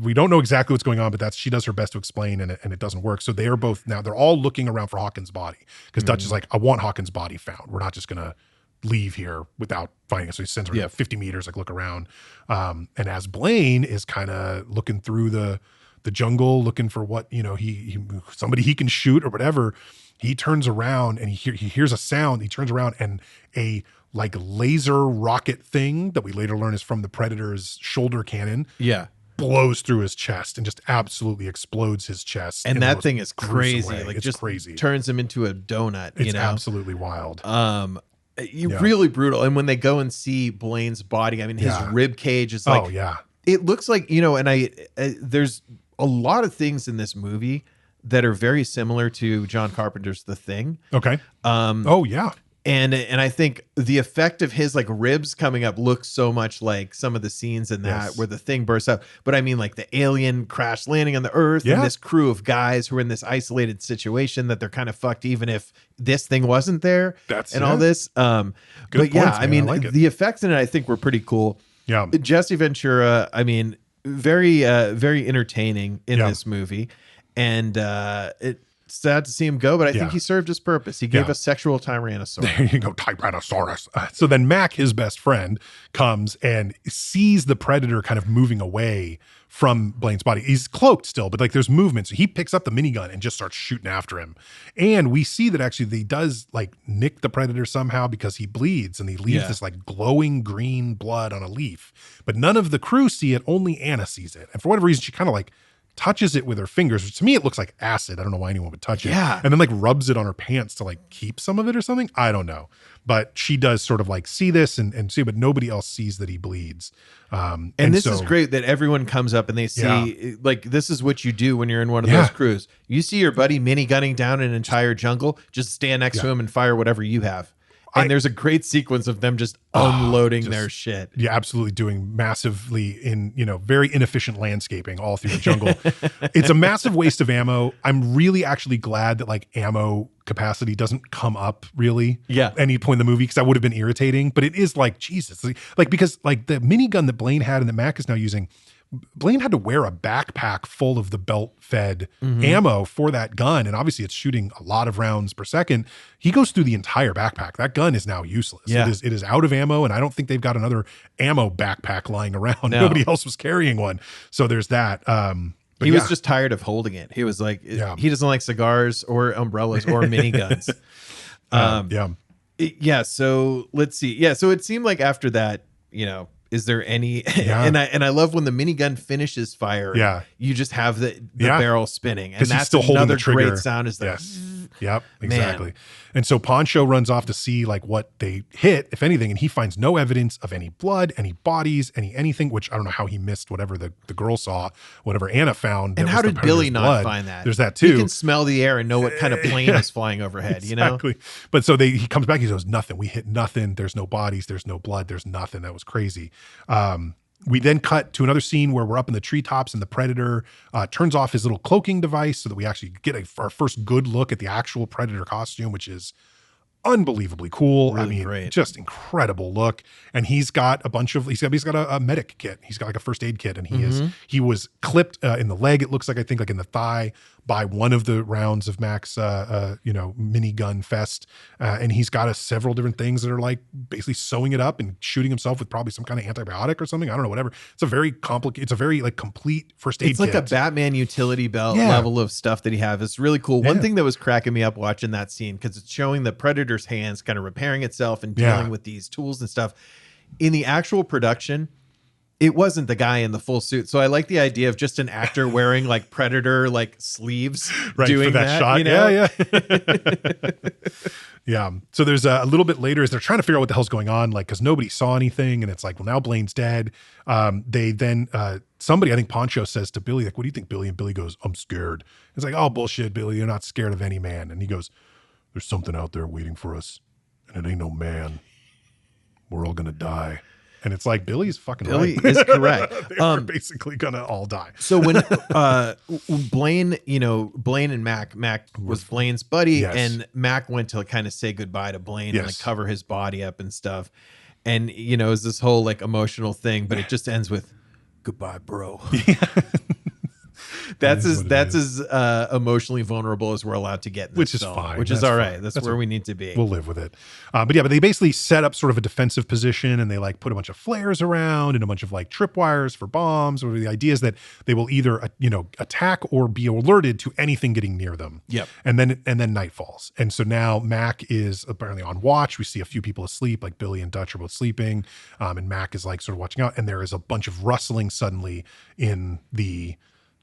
we don't know exactly what's going on, but she does her best to explain, and it doesn't work. So they are both now, they're all looking around for Hawkins' body because Dutch is like, I want Hawkins' body found. We're not just going to leave here without finding it. So he sends her 50 meters, like look around. And as Blaine is kind of looking through the the jungle looking for what, he somebody he can shoot or whatever. He turns around and he hears a sound. He turns around and a like laser rocket thing that we later learn is from the Predator's shoulder cannon. Yeah. Blows through his chest and just absolutely explodes his chest. And that thing is crazy. Way. Like it's just crazy. Turns him into a donut. It's absolutely wild. Really brutal. And when they go and see Blaine's body, I mean, his rib cage is like, it looks like, and there's a lot of things in this movie that are very similar to John Carpenter's The Thing. Okay. And I think the effect of his like ribs coming up looks so much like some of the scenes in that where the thing bursts up. But I mean, like the alien crash landing on the earth and this crew of guys who are in this isolated situation that they're kind of fucked, even if this thing wasn't there. All this. Good points, man. I mean, like the effects in it, I think, were pretty cool. Yeah. Jesse Ventura, I mean, very, very entertaining in this movie. And it's sad to see him go, but I think he served his purpose. He gave us sexual Tyrannosaurus. There you go, Tyrannosaurus. So then Mac, his best friend, comes and sees the Predator kind of moving away from Blaine's body. He's cloaked still, but like there's movement. So he picks up the minigun and just starts shooting after him. And we see that actually he does like nick the Predator somehow because he bleeds and he leaves this like glowing green blood on a leaf. But none of the crew see it, only Anna sees it. And for whatever reason, she kind of like touches it with her fingers, which to me, it looks like acid. I don't know why anyone would touch it. Yeah. And then like rubs it on her pants to like keep some of it or something. I don't know. But she does sort of like see this and see, but nobody else sees that he bleeds. And this is great that everyone comes up and they see like, this is what you do when you're in one of those crews. You see your buddy minigunning down an entire jungle, just stand next to him and fire whatever you have. And there's a great sequence of them just unloading their shit. Yeah, absolutely doing massively in, very inefficient landscaping all through the jungle. It's a massive waste of ammo. I'm really actually glad that like ammo capacity doesn't come up really at any point in the movie because that would have been irritating. But it is like, Jesus. Like because like the minigun that Blaine had and that Mac is now using, Blaine had to wear a backpack full of the belt-fed ammo for that gun. And obviously it's shooting a lot of rounds per second. He goes through the entire backpack. That gun is now useless. Yeah. It is out of ammo, and I don't think they've got another ammo backpack lying around. No. Nobody else was carrying one. So there's that. He was just tired of holding it. He was like, he doesn't like cigars or umbrellas or miniguns. So let's see. Yeah. So it seemed like after that, is there any, and I love when the minigun finishes firing, you just have the barrel spinning, and that's still holding another the trigger. great sound is that. Yep, exactly. And so Poncho runs off to see like what they hit, if anything, and he finds no evidence of any blood, any bodies, anything, which I don't know how he missed whatever the girl saw, whatever Anna found. And how did Billy not find that? There's that too. He can smell the air and know what kind of plane is flying overhead, exactly. But so he comes back, he goes, nothing. We hit nothing. There's no bodies. There's no blood. There's nothing. That was crazy. We then cut to another scene where we're up in the treetops and the Predator turns off his little cloaking device so that we actually get our first good look at the actual Predator costume, which is unbelievably cool. Really great. Just incredible look. And he's got he's got a medic kit. He's got like a first aid kit, and he was clipped in the leg. It looks like, I think like in the thigh by one of the rounds of Mac's, minigun fest. And he's got several different things that are like basically sewing it up and shooting himself with probably some kind of antibiotic or something. I don't know, whatever. It's a very complicated, it's a very like complete first aid kit. It's like a Batman utility belt level of stuff that he has. It's really cool. One thing that was cracking me up watching that scene, because it's showing the Predator's hands kind of repairing itself and dealing with these tools and stuff. In the actual production, it wasn't the guy in the full suit. So I like the idea of just an actor wearing like Predator like sleeves doing for that shot. Yeah. So there's a little bit later as they're trying to figure out what the hell's going on, like, because nobody saw anything, and it's like, well, now Blaine's dead. They then somebody, I think Poncho, says to Billy, like, what do you think, Billy? And Billy goes, I'm scared. It's like, oh, bullshit, Billy, you're not scared of any man. And he goes, there's something out there waiting for us, and it ain't no man. We're all gonna die. And it's like, Billy's fucking Billy right. is correct. They're basically gonna all die. So when Blaine, Blaine and Mac was Blaine's buddy, and Mac went to kind of say goodbye to Blaine and like cover his body up and stuff. And it was this whole like emotional thing, but it just ends with goodbye, bro. That's as emotionally vulnerable as we're allowed to get in this which is film, fine. Which is all right. That's where we need to be. We'll live with it. But they basically set up sort of a defensive position, and they like put a bunch of flares around and a bunch of like tripwires for bombs. Or the idea is that they will either attack or be alerted to anything getting near them. Yep. And then night falls, and so now Mac is apparently on watch. We see a few people asleep, like Billy and Dutch are both sleeping, and Mac is like sort of watching out. And there is a bunch of rustling suddenly in the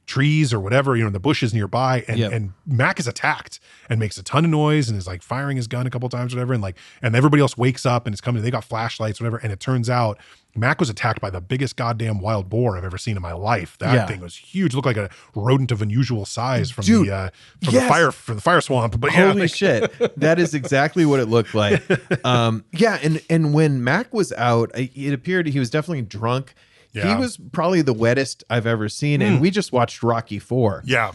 trees or whatever, in the bushes nearby, and Mac is attacked and makes a ton of noise and is like firing his gun a couple times, whatever, and everybody else wakes up and it's coming. They got flashlights, whatever, and it turns out Mac was attacked by the biggest goddamn wild boar I've ever seen in my life. That thing was huge, looked like a rodent of unusual size from the fire swamp. But holy shit, that is exactly what it looked like. And when Mac was out, it appeared he was definitely drunk. Yeah. He was probably the wettest I've ever seen, and we just watched Rocky IV. Yeah,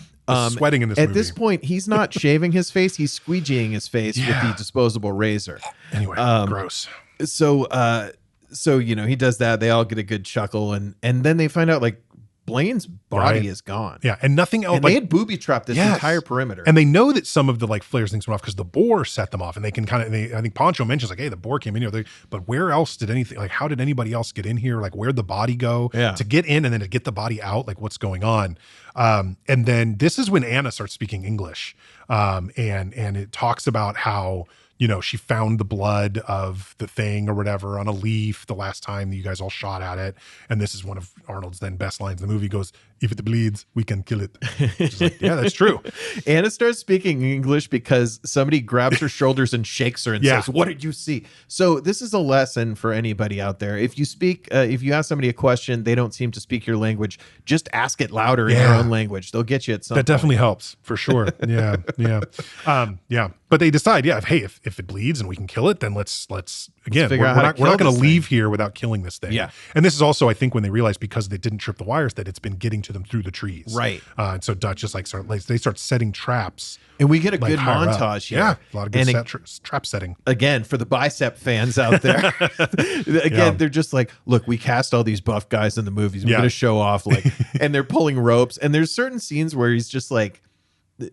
sweating in this movie. At this point, he's not shaving his face; he's squeegeeing his face with the disposable razor. Anyway, gross. So he does that. They all get a good chuckle, and then they find out like Blaine's body is gone. Yeah, and nothing else. And they had booby trapped this entire perimeter. And they know that some of the like flares things went off because the boar set them off, and they can kind of. I think Poncho mentions like, "Hey, the boar came in here." But where else did anything? Like, how did anybody else get in here? Like, where'd the body go? To get in and then to get the body out? Like, what's going on? And then this is when Anna starts speaking English, and it talks about how, she found the blood of the thing or whatever on a leaf the last time you guys all shot at it. And this is one of Arnold's then best lines in the movie. Goes, "If it bleeds, we can kill it." Just like, yeah, that's true. Anna starts speaking English because somebody grabs her shoulders and shakes her and says, "What did you see?" So this is a lesson for anybody out there. If you ask somebody a question, they don't seem to speak your language, just ask it louder in your own language. They'll get you at some point. That definitely helps for sure. Yeah. But they decide, if it bleeds and we can kill it, then let's we're not going to leave here without killing this thing. Yeah. And this is also, I think, when they realize because they didn't trip the wires that it's been getting to them through the trees. Right. And so Dutch just they start setting traps. And we get a good montage here. Yeah, a lot of good trap setting. Again, for the bicep fans out there, they're just like, look, we cast all these buff guys in the movies. We're going to show off, and they're pulling ropes. And there's certain scenes where he's just like,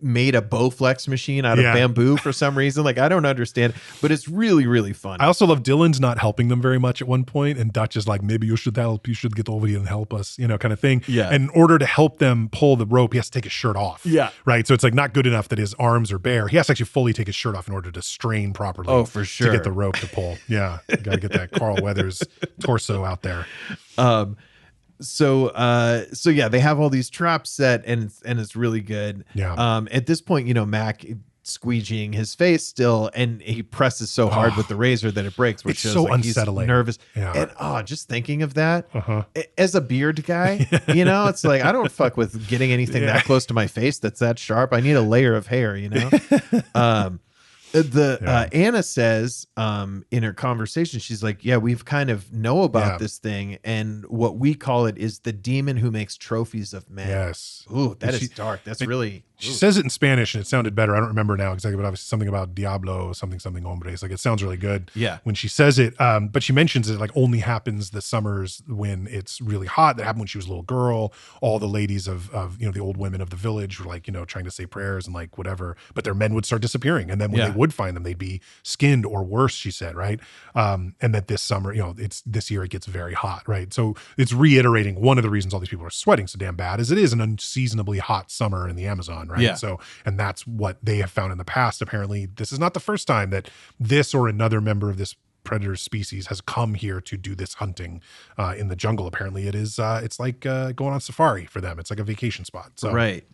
made a Bowflex machine out of bamboo for some reason. Like, I don't understand, but it's really, really fun. I also love Dylan's not helping them very much at one point, and Dutch is like, maybe you should help. You should get over here and help us, kind of thing. Yeah. And in order to help them pull the rope, he has to take his shirt off. Yeah. Right. So it's like not good enough that his arms are bare. He has to actually fully take his shirt off in order to strain properly. Oh, for sure. To get the rope to pull. Yeah. You got to get that Carl Weathers torso out there. So they have all these traps set and it's really good. Yeah. At this point, Mac squeegeeing his face still, and he presses so hard with the razor that it breaks, which it's shows so like unsettling. He's nervous. Yeah. And just thinking of that as a beard guy, it's like, I don't fuck with getting anything that close to my face that's that sharp. I need a layer of hair, Anna says in her conversation, she's like, we've kind of know about this thing, and what we call it is the demon who makes trophies of men. Yes. Ooh, that is dark. That's really... She says it in Spanish and it sounded better. I don't remember now exactly, but obviously something about Diablo, something hombres. Like, it sounds really good when she says it. But she mentions it like only happens the summers when it's really hot. That happened when she was a little girl. All the ladies of the old women of the village were like, trying to say prayers and like whatever, but their men would start disappearing. And then when they would find them, they'd be skinned or worse, she said, right? And that this summer, it's this year it gets very hot, right? So it's reiterating one of the reasons all these people are sweating so damn bad is it is an unseasonably hot summer in the Amazon, right? Yeah. So, and that's what they have found in the past. Apparently, this is not the first time that this or another member of this predator species has come here to do this hunting in the jungle. Apparently, it is. It's like going on safari for them. It's like a vacation spot. So, right.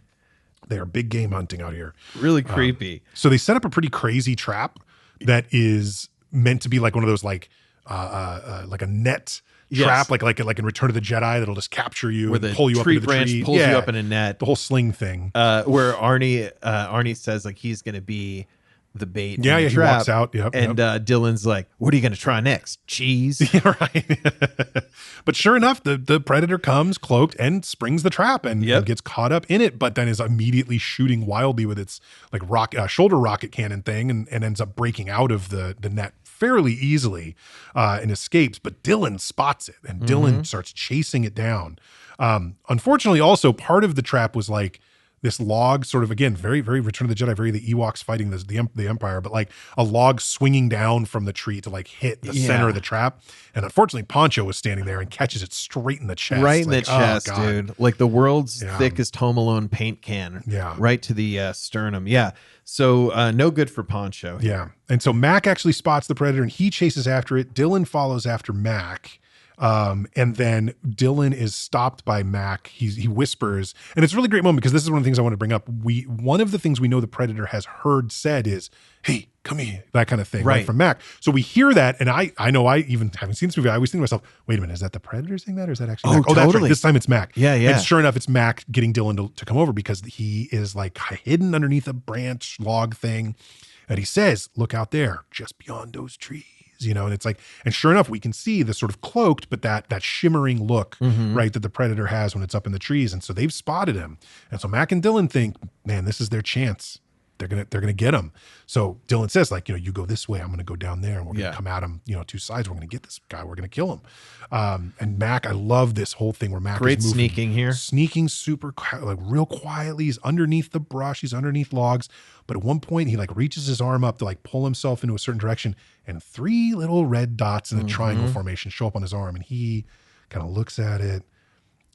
They are big game hunting out here. Really creepy. So they set up a pretty crazy trap that is meant to be like one of those like a net. Trap like in Return of the Jedi that'll just capture you and pull you up into the tree. Pulls you up in a net. The whole sling thing. Where Arnie says like he's going to be the bait. Yeah, in the he trap. walks out. Yep, and Dylan's like, "What are you going to try next? Cheese?" Yeah, right. But sure enough, the predator comes cloaked and springs the trap and gets caught up in it, but then is immediately shooting wildly with its like shoulder rocket cannon thing and ends up breaking out of the net fairly easily and escapes. But Dylan spots it and Dylan starts chasing it down. Unfortunately, also part of the trap was like this log sort of, again, very, very Return of the Jedi, very the Ewoks fighting the Empire, but like a log swinging down from the tree to like hit the center of the trap. And unfortunately, Poncho was standing there and catches it straight in the chest. Right in the chest, dude. Like the world's thickest Home Alone paint can. Yeah. Right to the sternum. Yeah. So no good for Poncho. Yeah. And so Mac actually spots the predator and he chases after it. Dylan follows after Mac. And then Dylan is stopped by Mac. He whispers, and it's a really great moment because this is one of the things I want to bring up. One of the things we know the predator has heard said is, "Hey, come here," that kind of thing, right from Mac. So we hear that, and I know I even haven't seen this movie. I always think to myself, wait a minute, is that the predator saying that, or is that actually Mac? Oh, that's right. This time it's Mac. Yeah. And sure enough, it's Mac getting Dylan to come over because he is like hidden underneath a branch log thing, and he says, "Look out there, just beyond those trees." And it's like, and sure enough, we can see the sort of cloaked, but that shimmering look, right, that the predator has when it's up in the trees. And so they've spotted him. And so Mac and Dylan think, man, this is their chance. They're gonna get him. So Dylan says, like, you go this way, I'm gonna go down there, and we're gonna come at him, two sides. We're gonna get this guy. We're gonna kill him. And Mac, I love this whole thing where Mac is moving, sneaking here, sneaking super like real quietly. He's underneath the brush. He's underneath logs. But at one point, he like reaches his arm up to like pull himself into a certain direction, and 3 little red dots in a triangle formation show up on his arm, and he kind of looks at it,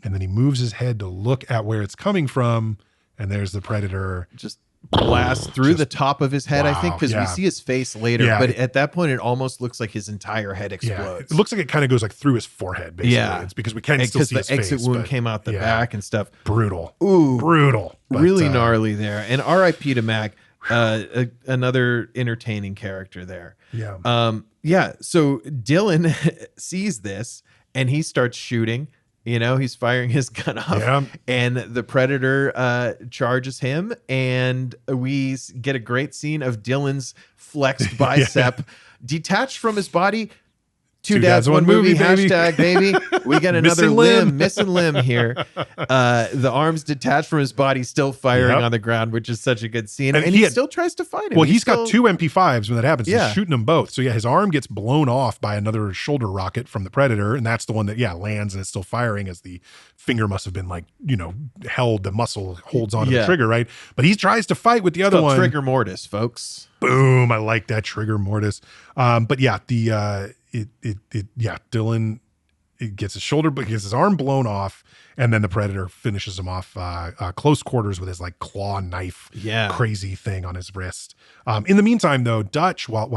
and then he moves his head to look at where it's coming from, and there's the predator just blast through the top of his head, I think, because we see his face later, but at that point it almost looks like his entire head explodes. It looks like it kind of goes like through his forehead, basically. It's because we can still see his face. Because the exit wound came out the back and stuff. Brutal. Ooh. Brutal. But, really gnarly there. And R.I.P. to Mac, another entertaining character there. So Dylan sees this and he starts shooting. He's firing his gun off, and the predator charges him, and we get a great scene of Dylan's flexed bicep detached from his body. Two dads, one movie, baby. Baby. We got another missing limb here. The arms detached from his body, still firing on the ground, which is such a good scene. And he still tries to fight him. Well, he's got 2 MP5s when that happens. He's shooting them both. So his arm gets blown off by another shoulder rocket from the predator, and that's the one that lands and it's still firing as the finger must have been like held. The muscle holds onto the trigger, right? But he tries to fight with the other one. Trigger mortis, folks. Boom! I like that, trigger mortis. But Dylan gets his shoulder, but gets his arm blown off, and then the predator finishes him off close quarters with his like claw knife, crazy thing on his wrist. In the meantime, though, Dutch, while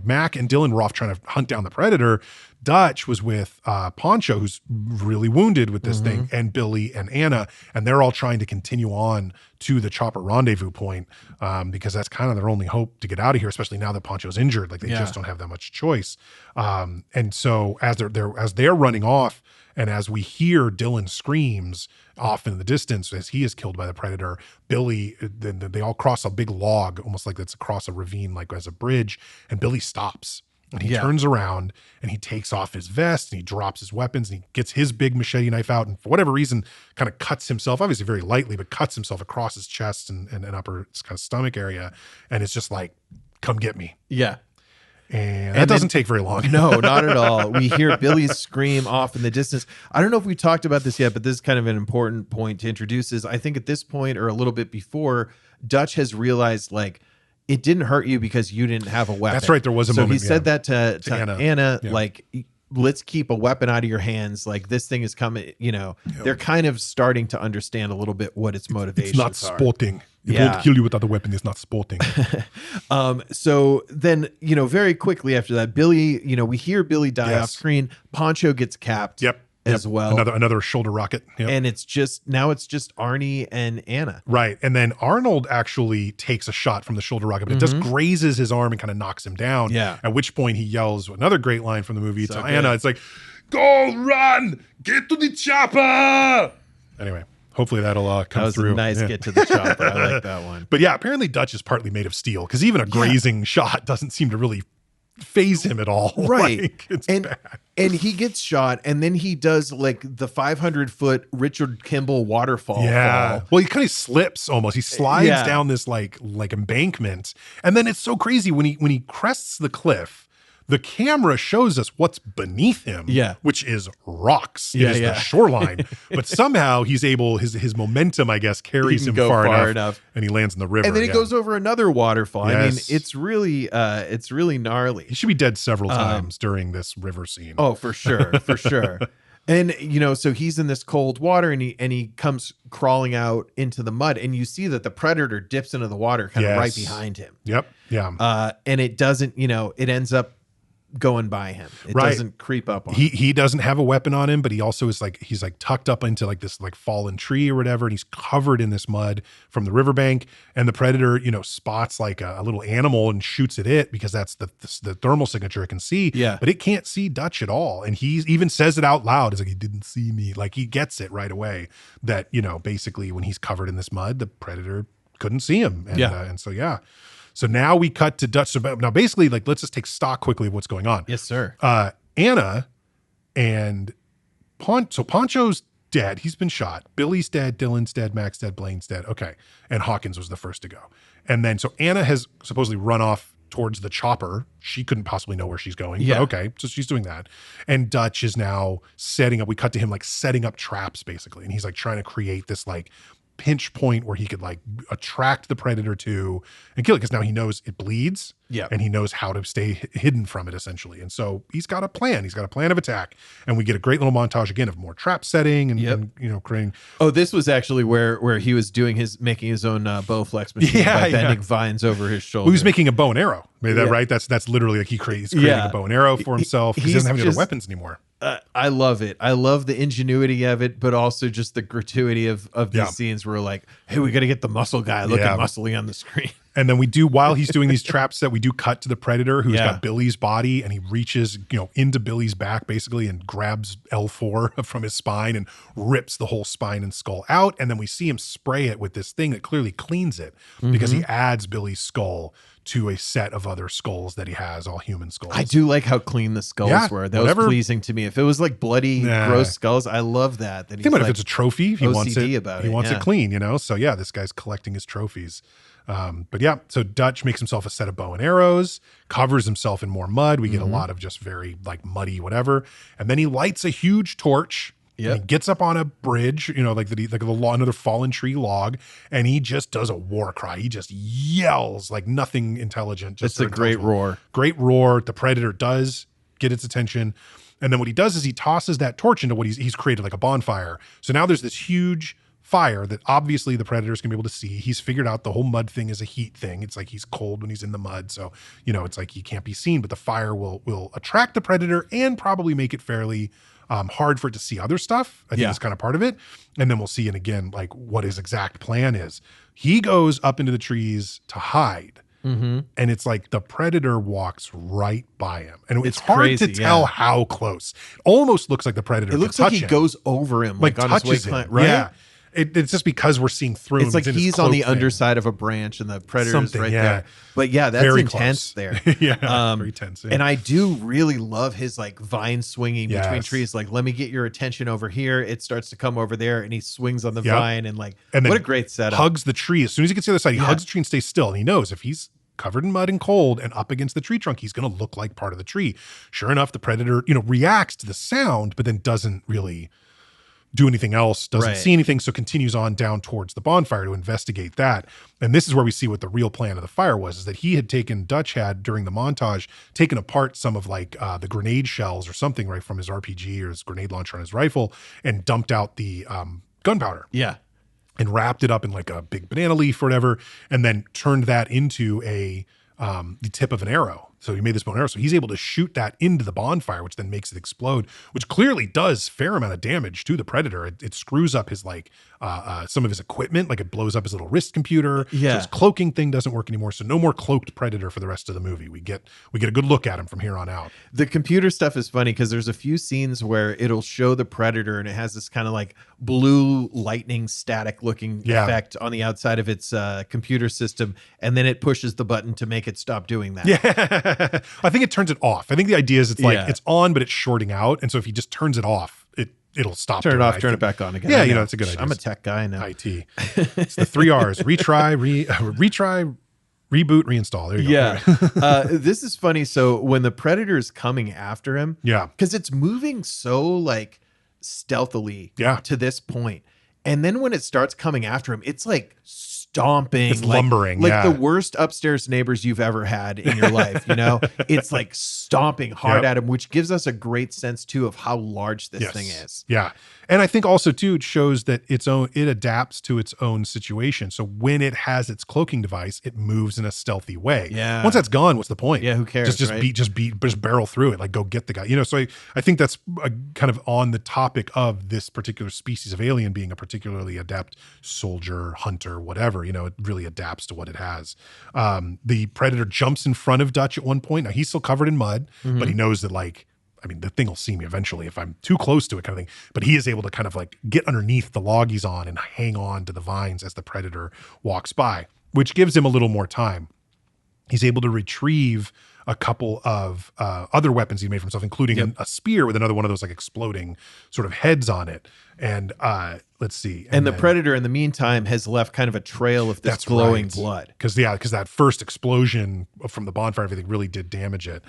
Mac and Dylan were off trying to hunt down the predator, Dutch was with Poncho, who's really wounded with this thing, and Billy and Anna, and they're all trying to continue on to the chopper rendezvous point because that's kind of their only hope to get out of here, especially now that Poncho's injured. Like they just don't have that much choice. And so as they're running off, and as we hear Dylan screams off in the distance as he is killed by the predator, Billy, then they all cross a big log, almost like it's across a ravine, like as a bridge, and Billy stops. And he turns around and he takes off his vest and he drops his weapons and he gets his big machete knife out and for whatever reason kind of cuts himself, obviously very lightly, but cuts himself across his chest and upper kind of stomach area. And it's just like, come get me. Yeah. And that doesn't take very long. No, not at all. We hear Billy scream off in the distance. I don't know if we talked about this yet, but this is kind of an important point to introduce is I think at this point or a little bit before, Dutch has realized like, it didn't hurt you because you didn't have a weapon. That's right. There was a moment. So he said that to Anna like, let's keep a weapon out of your hands. Like this thing is coming, they're kind of starting to understand a little bit what its motivations are. It's not sporting. It won't kill you without a weapon. It's not sporting. So then, very quickly after that, Billy, we hear Billy die off screen. Poncho gets capped. As well. Another shoulder rocket. And it's just Arnie and Anna. Right. And then Arnold actually takes a shot from the shoulder rocket, but it just grazes his arm and kind of knocks him down. Yeah. At which point he yells another great line from the movie to Anna. It's like, go run, get to the chopper. Anyway, hopefully that'll come through. That was a nice get to the chopper. I like that one. But yeah, apparently Dutch is partly made of steel because even a grazing shot doesn't seem to really phase him at all. Right. Like, it's bad. And he gets shot and then he does like the 500-foot Richard Kimball waterfall. Yeah. Well, he kind of slips almost. He slides down this like embankment. And then it's so crazy when he crests the cliff, the camera shows us what's beneath him, which is rocks. It is the shoreline. But somehow he's able, his momentum, I guess, carries him far enough, and he lands in the river. And then he goes over another waterfall. Yes. I mean, it's really gnarly. He should be dead several times during this river scene. Oh, for sure, for sure. And, you know, so he's in this cold water and he comes crawling out into the mud, and you see that the predator dips into the water kind of right behind him. Yep. Yeah. And it doesn't, you know, it ends up going by him. It doesn't creep up on him. He doesn't have a weapon on him, but he also is like, he's like tucked up into like this like fallen tree or whatever. And he's covered in this mud from the riverbank. And the predator, you know, spots like a little animal and shoots at it because that's the thermal signature it can see. Yeah. But it can't see Dutch at all. And he even says it out loud. It's like, he didn't see me. Like he gets it right away that, you know, basically when he's covered in this mud, the predator couldn't see him. And, and so, yeah. So now we cut to Dutch. So now basically, like, let's just take stock quickly of what's going on. Yes, sir. Anna and so Poncho's dead. He's been shot. Billy's dead. Dylan's dead. Mac's dead. Blaine's dead. Okay. And Hawkins was the first to go. And then, so Anna has supposedly run off towards the chopper. She couldn't possibly know where she's going. Yeah. But okay. So she's doing that. And Dutch is now setting up, we cut to him like setting up traps basically. And he's like trying to create this like pinch point where he could like attract the predator to and kill it, because now he knows it bleeds, and he knows how to stay hidden from it essentially. And so he's got a plan. He's got a plan of attack, and we get a great little montage again of more trap setting and you know, creating. Oh, this was actually where he was making his own bow flex machine by bending vines over his shoulder. Well, he was making a bow and arrow. That right? That's literally like he's creating a bow and arrow for himself because he doesn't have any other weapons anymore. I love it. I love the ingenuity of it, but also just the gratuity of these scenes where we're like, hey, we got to get the muscle guy looking muscly on the screen. And then we do, while he's doing these traps, that we do cut to the predator who's got Billy's body, and he reaches, you know, into Billy's back basically and grabs L4 from his spine and rips the whole spine and skull out. And then we see him spray it with this thing that clearly cleans it because he adds Billy's skull to a set of other skulls that he has, all human skulls. I do like how clean the skulls were. That was pleasing to me. If it was like bloody, gross skulls, I love that. Think about if it's a trophy, he wants it. He wants it clean, you know? So yeah, this guy's collecting his trophies. But yeah, so Dutch makes himself a set of bow and arrows, covers himself in more mud. We get a lot of just very like muddy whatever. And then he lights a huge torch. And he gets up on a bridge, you know, like another fallen tree log, and he just does a war cry. He just yells like nothing intelligent. It's a great roar. Great roar. The predator does get its attention. And then what he does is he tosses that torch into what he's created, like a bonfire. So now there's this huge fire that obviously the predator's gonna be able to see. He's figured out the whole mud thing is a heat thing. It's like he's cold when he's in the mud. So, you know, it's like he can't be seen, but the fire will attract the predator and probably make it fairly hard for it to see other stuff. I think that's kind of part of it. And then we'll see, and again, like what his exact plan is. He goes up into the trees to hide. And it's like the predator walks right by him. And it's hard to tell how close. It almost looks like the predator. It looks like he goes over him, like on his way, right? Yeah. It's just because we're seeing through him. It's like he's on the underside of a branch and the predator's right there. But yeah, that's very intense there. Very tense. Yeah. And I do really love his like vine swinging between trees. Like, let me get your attention over here. It starts to come over there, and he swings on the vine and like, what a great setup. Hugs the tree. As soon as he gets to the other side, he hugs the tree and stays still. And he knows if he's covered in mud and cold and up against the tree trunk, he's going to look like part of the tree. Sure enough, the predator, you know, reacts to the sound, but then doesn't really do anything else, doesn't see anything, so continues on down towards the bonfire to investigate that. And this is where we see what the real plan of the fire was, is that he had Dutch had during the montage, taken apart some of like the grenade shells or something, right, from his RPG or his grenade launcher on his rifle, and dumped out the gunpowder. Yeah. And wrapped it up in like a big banana leaf or whatever, and then turned that into the tip of an arrow. So he made this bow and arrow. So he's able to shoot that into the bonfire, which then makes it explode, which clearly does fair amount of damage to the predator. It screws up his like some of his equipment, like it blows up his little wrist computer. Yeah. So his cloaking thing doesn't work anymore. So no more cloaked predator for the rest of the movie. We get a good look at him from here on out. The computer stuff is funny because there's a few scenes where it'll show the predator and it has this kind of like blue lightning static looking effect on the outside of its computer system, and then it pushes the button to make it stop doing that. Yeah. I think it turns it off. I think the idea is it's like it's on, but it's shorting out. And so if he just turns it off, it'll stop. Turn it off, turn it back on again. Yeah, you know, it's a good idea. I'm a tech guy now. IT. It's the 3 R's. Retry, Reboot, reinstall. There you Yeah. go. This is funny. So when the predator's coming after him, Yeah. because it's moving so like stealthily to this point. And then when it starts coming after him, it's like stomping. It's lumbering. Like the worst upstairs neighbors you've ever had in your life, you know? It's like stomping hard at him, which gives us a great sense too of how large this thing is. Yeah. And I think also too, it shows that it adapts to its own situation. So when it has its cloaking device, it moves in a stealthy way. Yeah. Once that's gone, what's the point? Yeah, who cares? Just barrel through it. Like go get the guy. You know, so I think that's kind of on the topic of this particular species of alien being a particularly adept soldier, hunter, whatever. You know, it really adapts to what it has. The predator jumps in front of Dutch at one point. Now he's still covered in mud, but he knows that the thing will see me eventually if I'm too close to it, kind of thing. But he is able to kind of like get underneath the log he's on and hang on to the vines as the predator walks by, which gives him a little more time. He's able to retrieve a couple of other weapons he made for himself, including a spear with another one of those like exploding sort of heads on it. And let's see. And the predator in the meantime has left kind of a trail of this glowing blood. Because that first explosion from the bonfire, everything really did damage it.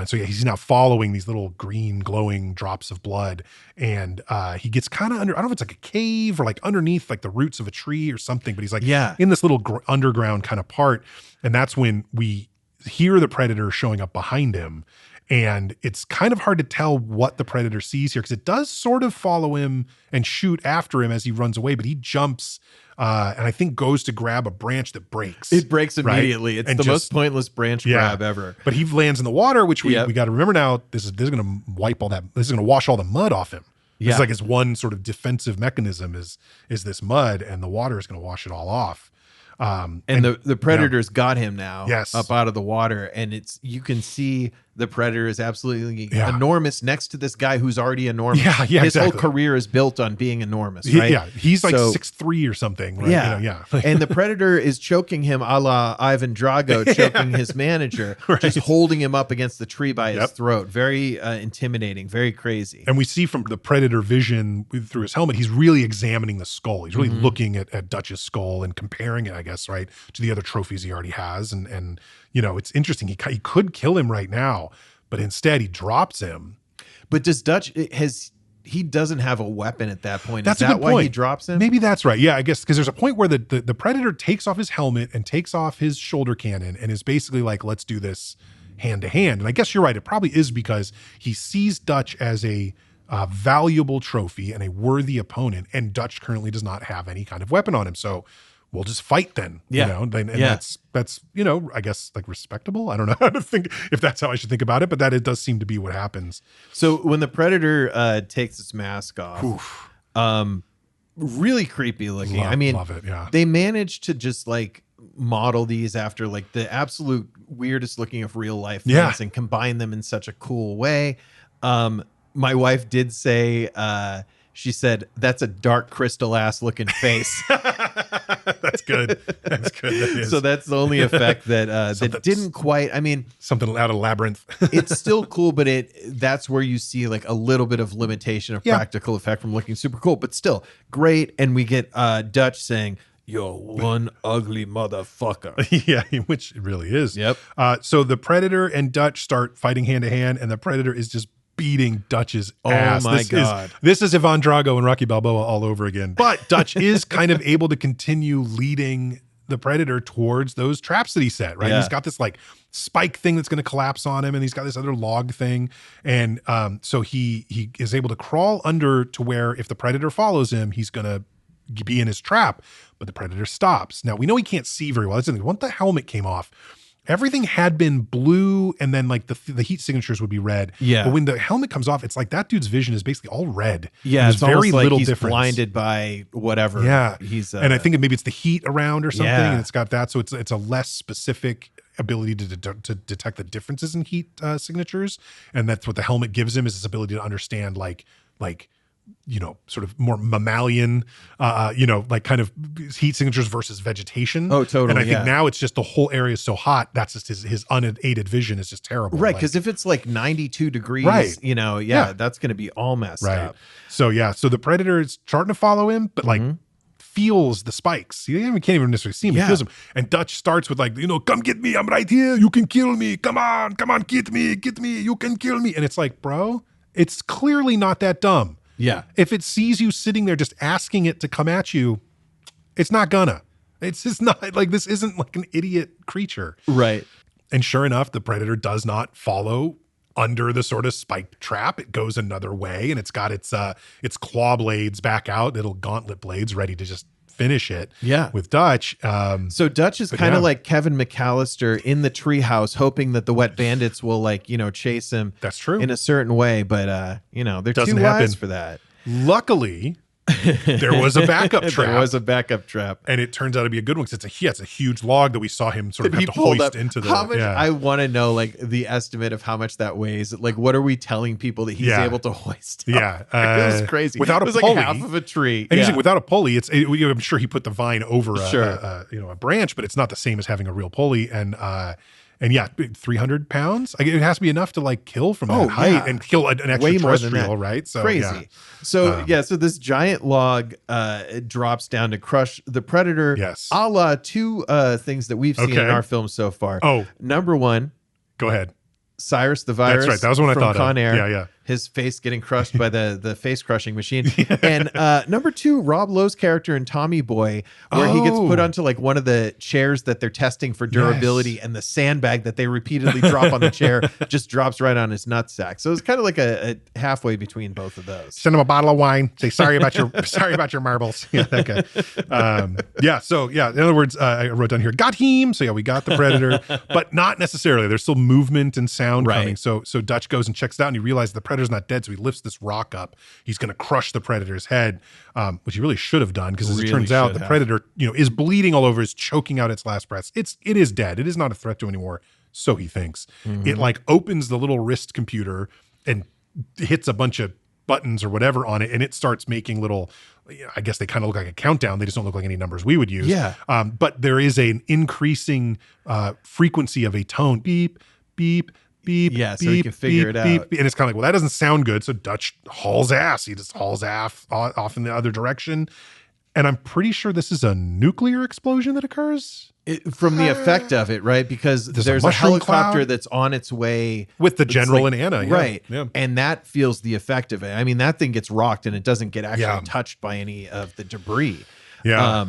So he's now following these little green glowing drops of blood. And he gets kind of under, I don't know if it's like a cave or like underneath like the roots of a tree or something, but he's like in this little underground kind of part. And that's when we hear the predator showing up behind him. And it's kind of hard to tell what the predator sees here because it does sort of follow him and shoot after him as he runs away, but he jumps and I think goes to grab a branch that breaks. It breaks immediately. Right? It's the most pointless branch grab ever. But he lands in the water, which we got to remember now. This is going to wipe all that. This is going to wash all the mud off him. This is like his one sort of defensive mechanism is this mud, and the water is going to wash it all off. And the predator's got him now up out of the water, and you can see the predator is absolutely enormous next to this guy who's already enormous. His whole career is built on being enormous, right? He's like 6'3" or something. Right? And the predator is choking him a la Ivan Drago choking his manager, just holding him up against the tree by his throat. Very intimidating, very crazy. And we see from the predator vision through his helmet, he's really examining the skull. He's really looking at Dutch's skull and comparing it, I guess, right, to the other trophies he already has. And you know, it's interesting. He could kill him right now, but instead he drops him. But does Dutch he doesn't have a weapon at that point? That's is that why he drops him? Maybe that's right. Yeah, I guess because there's a point where the predator takes off his helmet and takes off his shoulder cannon and is basically like, let's do this hand to hand. And I guess you're right. It probably is because he sees Dutch as a valuable trophy and a worthy opponent, and Dutch currently does not have any kind of weapon on him. So we'll just fight then, you know, and that's, you know, I guess like respectable. I don't know how to think if that's how I should think about it, but it does seem to be what happens. So when the predator takes its mask off, really creepy looking. Love it. Yeah. They managed to just like model these after like the absolute weirdest looking of real life things and combine them in such a cool way. My wife did say, she said, that's a dark crystal ass looking face. That's good. That's good. That is. So that's the only effect that didn't quite, something out of Labyrinth. It's still cool, but that's where you see like a little bit of limitation of practical effect from looking super cool, but still great. And we get Dutch saying, "You're one ugly motherfucker." Yeah, which it really is. Yep. So the predator and Dutch start fighting hand to hand, and the predator is just beating Dutch's ass. Oh my God. This is Ivan Drago and Rocky Balboa all over again. But Dutch is kind of able to continue leading the predator towards those traps that he set, right? He's got this like spike thing that's going to collapse on him, and he's got this other log thing. And so he is able to crawl under to where if the predator follows him, he's going to be in his trap, but the predator stops. Now we know he can't see very well. That's the thing. Once the helmet came off, everything had been blue, and then like the heat signatures would be red. Yeah. But when the helmet comes off, it's like that dude's vision is basically all red. Yeah. There's it's very like little he's difference. Blinded by whatever. Yeah. He's and I think maybe it's the heat around or something, Yeah. and it's got that. So it's a less specific ability to detect the differences in heat signatures, and that's what the helmet gives him, is his ability to understand like you know, sort of more mammalian, you know, like kind of heat signatures versus vegetation. Oh, totally. And I think now it's just the whole area is so hot. That's just his unaided vision is just terrible. Right. Because if it's like 92 degrees, you know, that's going to be all messed up. So, so the predator is starting to follow him, but like feels the spikes. He can't even necessarily see him. He feels them. And Dutch starts with like, come get me. I'm right here. You can kill me. Come on, get me. You can kill me. And it's like, bro, it's clearly not that dumb. Yeah. If it sees you sitting there just asking it to come at you, it's not gonna. It's just not like, this isn't like an idiot creature. Right. And sure enough, the predator does not follow under the sort of spiked trap. It goes another way, and it's got its claw blades back out, little gauntlet blades ready to just finish it. Yeah. With Dutch. So Dutch is kind of like Kevin McAllister in the treehouse, hoping that the wet bandits will chase him. That's true. In a certain way, but they're Doesn't too happen. wise for that. Luckily, there was a backup trap. There was a backup trap. And it turns out to be a good one because it's a huge log that we saw him sort of have to hoist into the... How much, I want to know the estimate of how much that weighs. Like, what are we telling people that he's able to hoist up? Yeah. It was crazy. Without it was a pulley. like half of a tree. And usually without a pulley, I'm sure he put the vine over a branch, but it's not the same as having a real pulley. And yeah, 300 pounds. It has to be enough to kill from that height and kill an extraterrestrial, right? So crazy. So so this giant log drops down to crush the predator. Yes. A la two things that we've seen in our film so far. Oh, number one. Go ahead. Cyrus the Virus. That's right. That was what I thought Con Air. Yeah. His face getting crushed by the face crushing machine. And number two, Rob Lowe's character in Tommy Boy, where he gets put onto one of the chairs that they're testing for durability, and the sandbag that they repeatedly drop on the chair just drops right on his nutsack. So it's kind of like a halfway between both of those. Send him a bottle of wine. Say sorry about your marbles. Yeah, that guy. So in other words, I wrote down here, got him. So we got the predator, but not necessarily. There's still movement and sound coming. So Dutch goes and checks it out, and he realizes the predator's not dead, so he lifts this rock up. He's going to crush the predator's head, which he really should have done, because as it turns out, the predator is bleeding all over, is choking out its last breaths. It is dead. It is not a threat to him anymore, so he thinks. It opens the little wrist computer and hits a bunch of buttons or whatever on it, and it starts making little, I guess they kind of look like a countdown. They just don't look like any numbers we would use. Yeah. But there is an increasing frequency of a tone. Beep, beep, beep, yeah, so beep, you can figure beep, it beep, out. and it's kind of like, well, that doesn't sound good. So Dutch hauls ass. He just hauls ass off in the other direction. And I'm pretty sure this is a nuclear explosion that occurs. From the effect of it, right? Because there's a helicopter cloud that's on its way. With the general and Anna. Yeah. Right. Yeah. And that feels the effect of it. I mean, that thing gets rocked and it doesn't get actually touched by any of the debris. Yeah.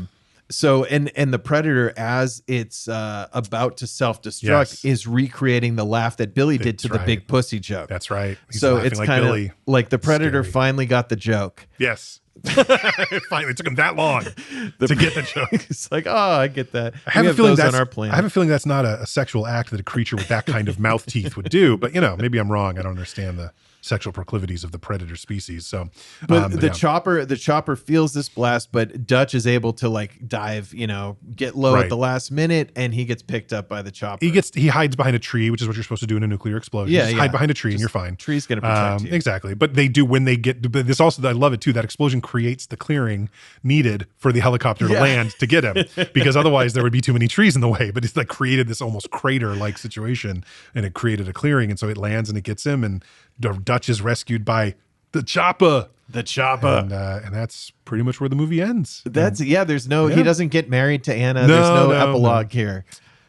So, and the predator, as it's about to self-destruct, is recreating the laugh that Billy did to the big pussy joke. That's right. He's so it's kind of like the predator finally got the joke. Yes. It took him that long to get the joke. It's like, oh, I get that. I have a feeling that's on our plan. I have a feeling that's not a sexual act that a creature with that kind of mouth teeth would do. But maybe I'm wrong. I don't understand the sexual proclivities of the predator species. So, but the chopper feels this blast, but Dutch is able to dive, get low at the last minute, and he gets picked up by the chopper. He hides behind a tree, which is what you're supposed to do in a nuclear explosion. Yeah, hide behind a tree and you're fine. Tree's going to protect you. Exactly. But they do when they get this. Also, I love it too. That explosion creates the clearing needed for the helicopter to land to get him, because otherwise there would be too many trees in the way. But it's created this almost crater-like situation, and it created a clearing, and so it lands and it gets him, and Dutch is rescued by the chopper. And that's pretty much where the movie ends. There's no, he doesn't get married to Anna. There's no epilogue here.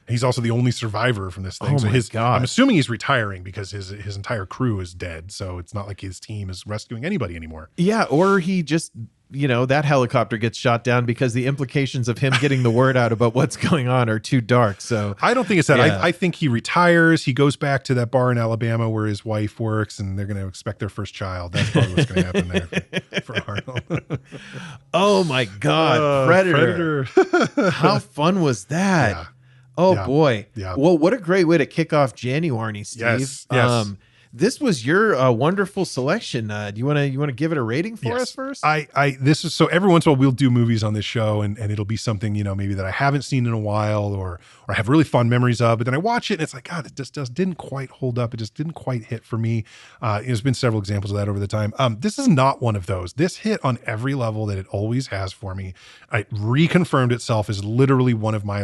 He's also the only survivor from this thing. Oh my God. I'm assuming he's retiring because his entire crew is dead. So it's not like his team is rescuing anybody anymore. Yeah, or he just, that helicopter gets shot down because the implications of him getting the word out about what's going on are too dark. So I don't think it's that. Yeah. I think he retires. He goes back to that bar in Alabama where his wife works, and they're going to expect their first child. That's probably what's going to happen there for Arnold. Oh my God, Predator! How fun was that? Yeah. Oh boy. Yeah. Well, what a great way to kick off JanuArnie, Steve. Yes. This was your wonderful selection. Do you want to give it a rating for us first? This is so every once in a while we'll do movies on this show, and it'll be something, maybe that I haven't seen in a while or I have really fond memories of, but then I watch it and it's like, God, it just didn't quite hold up. It just didn't quite hit for me. There's been several examples of that over the time. This is not one of those. This hit on every level that it always has for me. It reconfirmed itself as literally one of my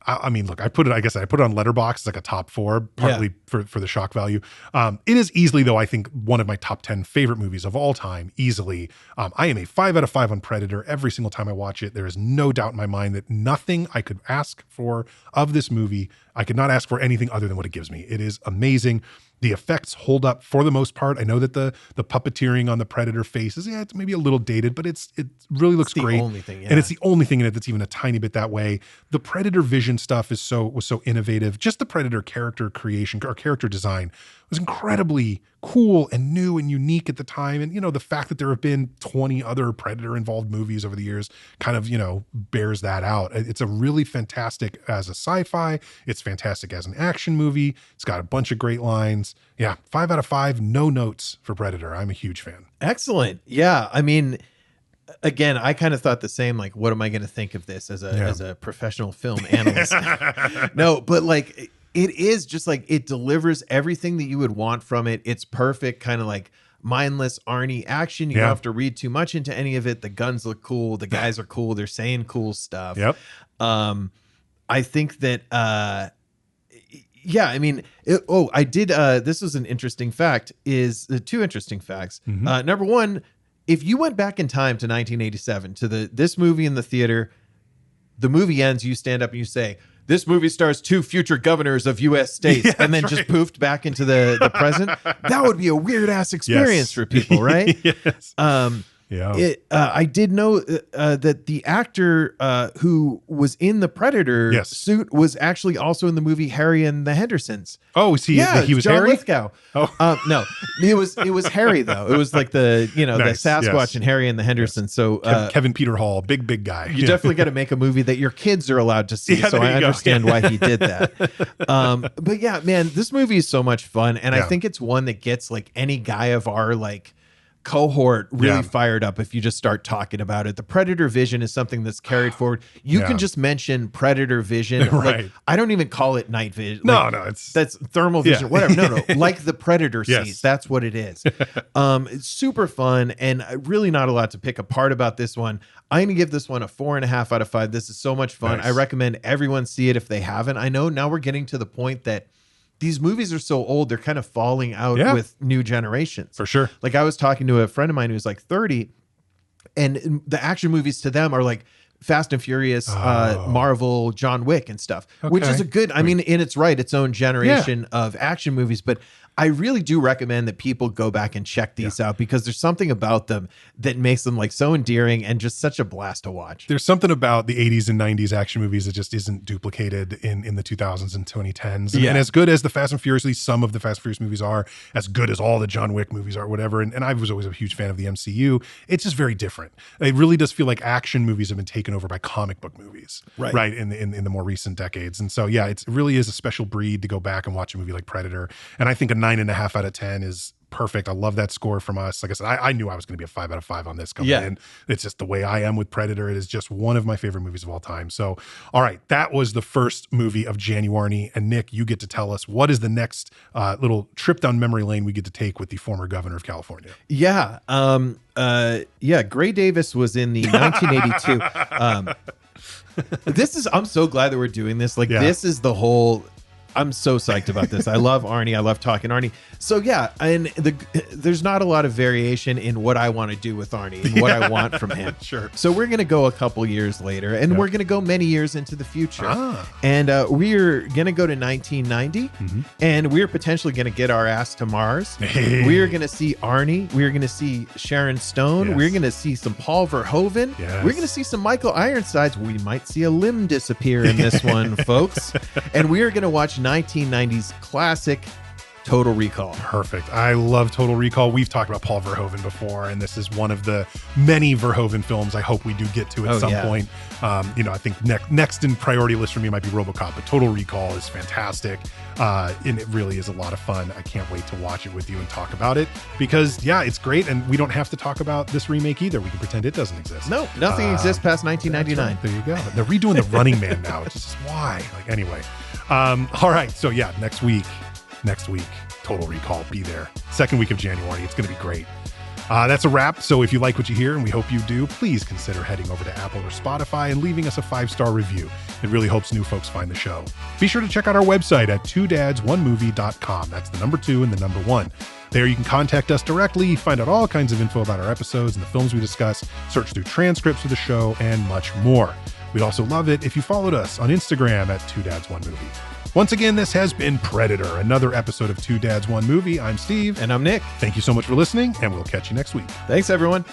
I mean, look, I put it on Letterboxd as like a top 4, partly for the shock value. It is easily, though, I think one of my top 10 favorite movies of all time, easily. I am a 5 out of 5 on Predator every single time I watch it. There is no doubt in my mind that nothing I could ask for of this movie, I could not ask for anything other than what it gives me. It is amazing. The effects hold up for the most part. I know that the puppeteering on the Predator faces, it's maybe a little dated, but it really looks great. Only thing, and it's the only thing in it that's even a tiny bit that way. The Predator vision stuff was so innovative. Just the Predator character creation or character design was incredibly cool and new and unique at the time. And, the fact that there have been 20 other Predator involved movies over the years kind of, bears that out. It's a really fantastic as a sci-fi. It's fantastic as an action movie. It's got a bunch of great lines. Yeah. 5 out of 5, no notes for Predator. I'm a huge fan. Excellent. Yeah. I mean, again, I kind of thought the same, like, what am I going to think of this as a professional film analyst? No, but like, it is just like, it delivers everything that you would want from it. It's perfect, kind of like mindless Arnie action. You don't have to read too much into any of it. The guns look cool. The guys are cool. They're saying cool stuff. Yep. I think that, I mean, I did, this was an interesting fact, is the 2 interesting facts. Mm-hmm. Number 1, if you went back in time to 1987 to this movie in the theater, the movie ends, you stand up and you say, this movie stars 2 future governors of U.S. states, and then just poofed back into the present. That would be a weird ass experience for people, right? Yes. I did know that the actor who was in the Predator suit was actually also in the movie Harry and the Hendersons. Oh, he was John Harry? Lithgow. Oh, no, it was Harry though. It was like the Nice, the Sasquatch yes. and Harry and the Hendersons. So Kevin Peter Hall, big guy. You definitely got to make a movie that your kids are allowed to see. So I understand why he did that. But yeah, man, this movie is so much fun, and I think it's one that gets like any guy of our like cohort really fired up if you just start talking about it. The Predator vision is something that's carried forward. You can just mention Predator vision. Right. Like, I don't even call it night vision. No, that's thermal vision, whatever. No, like the Predator sees. That's what it is. It's super fun and really not a lot to pick apart about this one. I'm going to give this one a 4.5 out of 5. This is so much fun. Nice. I recommend everyone see it if they haven't. I know now we're getting to the point that these movies are so old, they're kind of falling out with new generations. For sure. Like I was talking to a friend of mine who's like 30, and the action movies to them are like Fast and Furious, Marvel, John Wick and stuff, which is a good, I mean, in its right, its own generation of action movies. But I really do recommend that people go back and check these out because there's something about them that makes them like so endearing and just such a blast to watch. There's something about the 80s and 90s action movies that just isn't duplicated in the 2000s and 2010s. And as good as the Fast and Furious, at least some of the Fast and Furious movies are, as good as all the John Wick movies are, whatever. And I was always a huge fan of the MCU. It's just very different. It really does feel like action movies have been taken over by comic book movies, right? In the more recent decades. And so, it really is a special breed to go back and watch a movie like Predator. And I think a 9.5 out of 10 is perfect. I love that score from us. Like I said, I knew I was going to be a 5 out of 5 on this coming in. It's just the way I am with Predator. It is just one of my favorite movies of all time. So, all right, that was the first movie of JanuArnie. And Nick, you get to tell us what is the next little trip down memory lane we get to take with the former governor of California. Yeah. Gray Davis was in the 1982. I'm so glad that we're doing this. Like, this is the whole... I'm so psyched about this. I love Arnie. I love talking Arnie. So and there's not a lot of variation in what I want to do with Arnie and what I want from him. Sure. So we're going to go a couple years later, and we're going to go many years into the future. And we're going to go to 1990, and we're potentially going to get our ass to Mars. We're going to see Arnie. We're going to see Sharon Stone. We're going to see some Paul Verhoeven. We're going to see some Michael Ironsides. We might see a limb disappear in this one, folks. And we are going to watch 1990s classic Total Recall. Perfect. I love Total Recall. We've talked about Paul Verhoeven before, and this is one of the many Verhoeven films I hope we do get to at some point. I think next in priority list for me might be RoboCop, but Total Recall is fantastic. And it really is a lot of fun. I can't wait to watch it with you and talk about it because, it's great. And we don't have to talk about this remake either. We can pretend it doesn't exist. No, nothing exists past 1999. Right. There you go. They're redoing The Running Man now. It's just why? Like, anyway. All right. So, next week, Total Recall. Be there. Second week of JanuArnie. It's going to be great. That's a wrap. So if you like what you hear, and we hope you do, please consider heading over to Apple or Spotify and leaving us a 5-star review. It really helps new folks find the show. Be sure to check out our website at 2dads1movie.com. That's the number 2 and the number 1. There you can contact us directly, find out all kinds of info about our episodes and the films we discuss, search through transcripts of the show, and much more. We'd also love it if you followed us on Instagram at 2dads1movie. Once again, this has been Predator, another episode of 2 Dads, 1 Movie. I'm Steve. And I'm Nick. Thank you so much for listening, and we'll catch you next week. Thanks, everyone.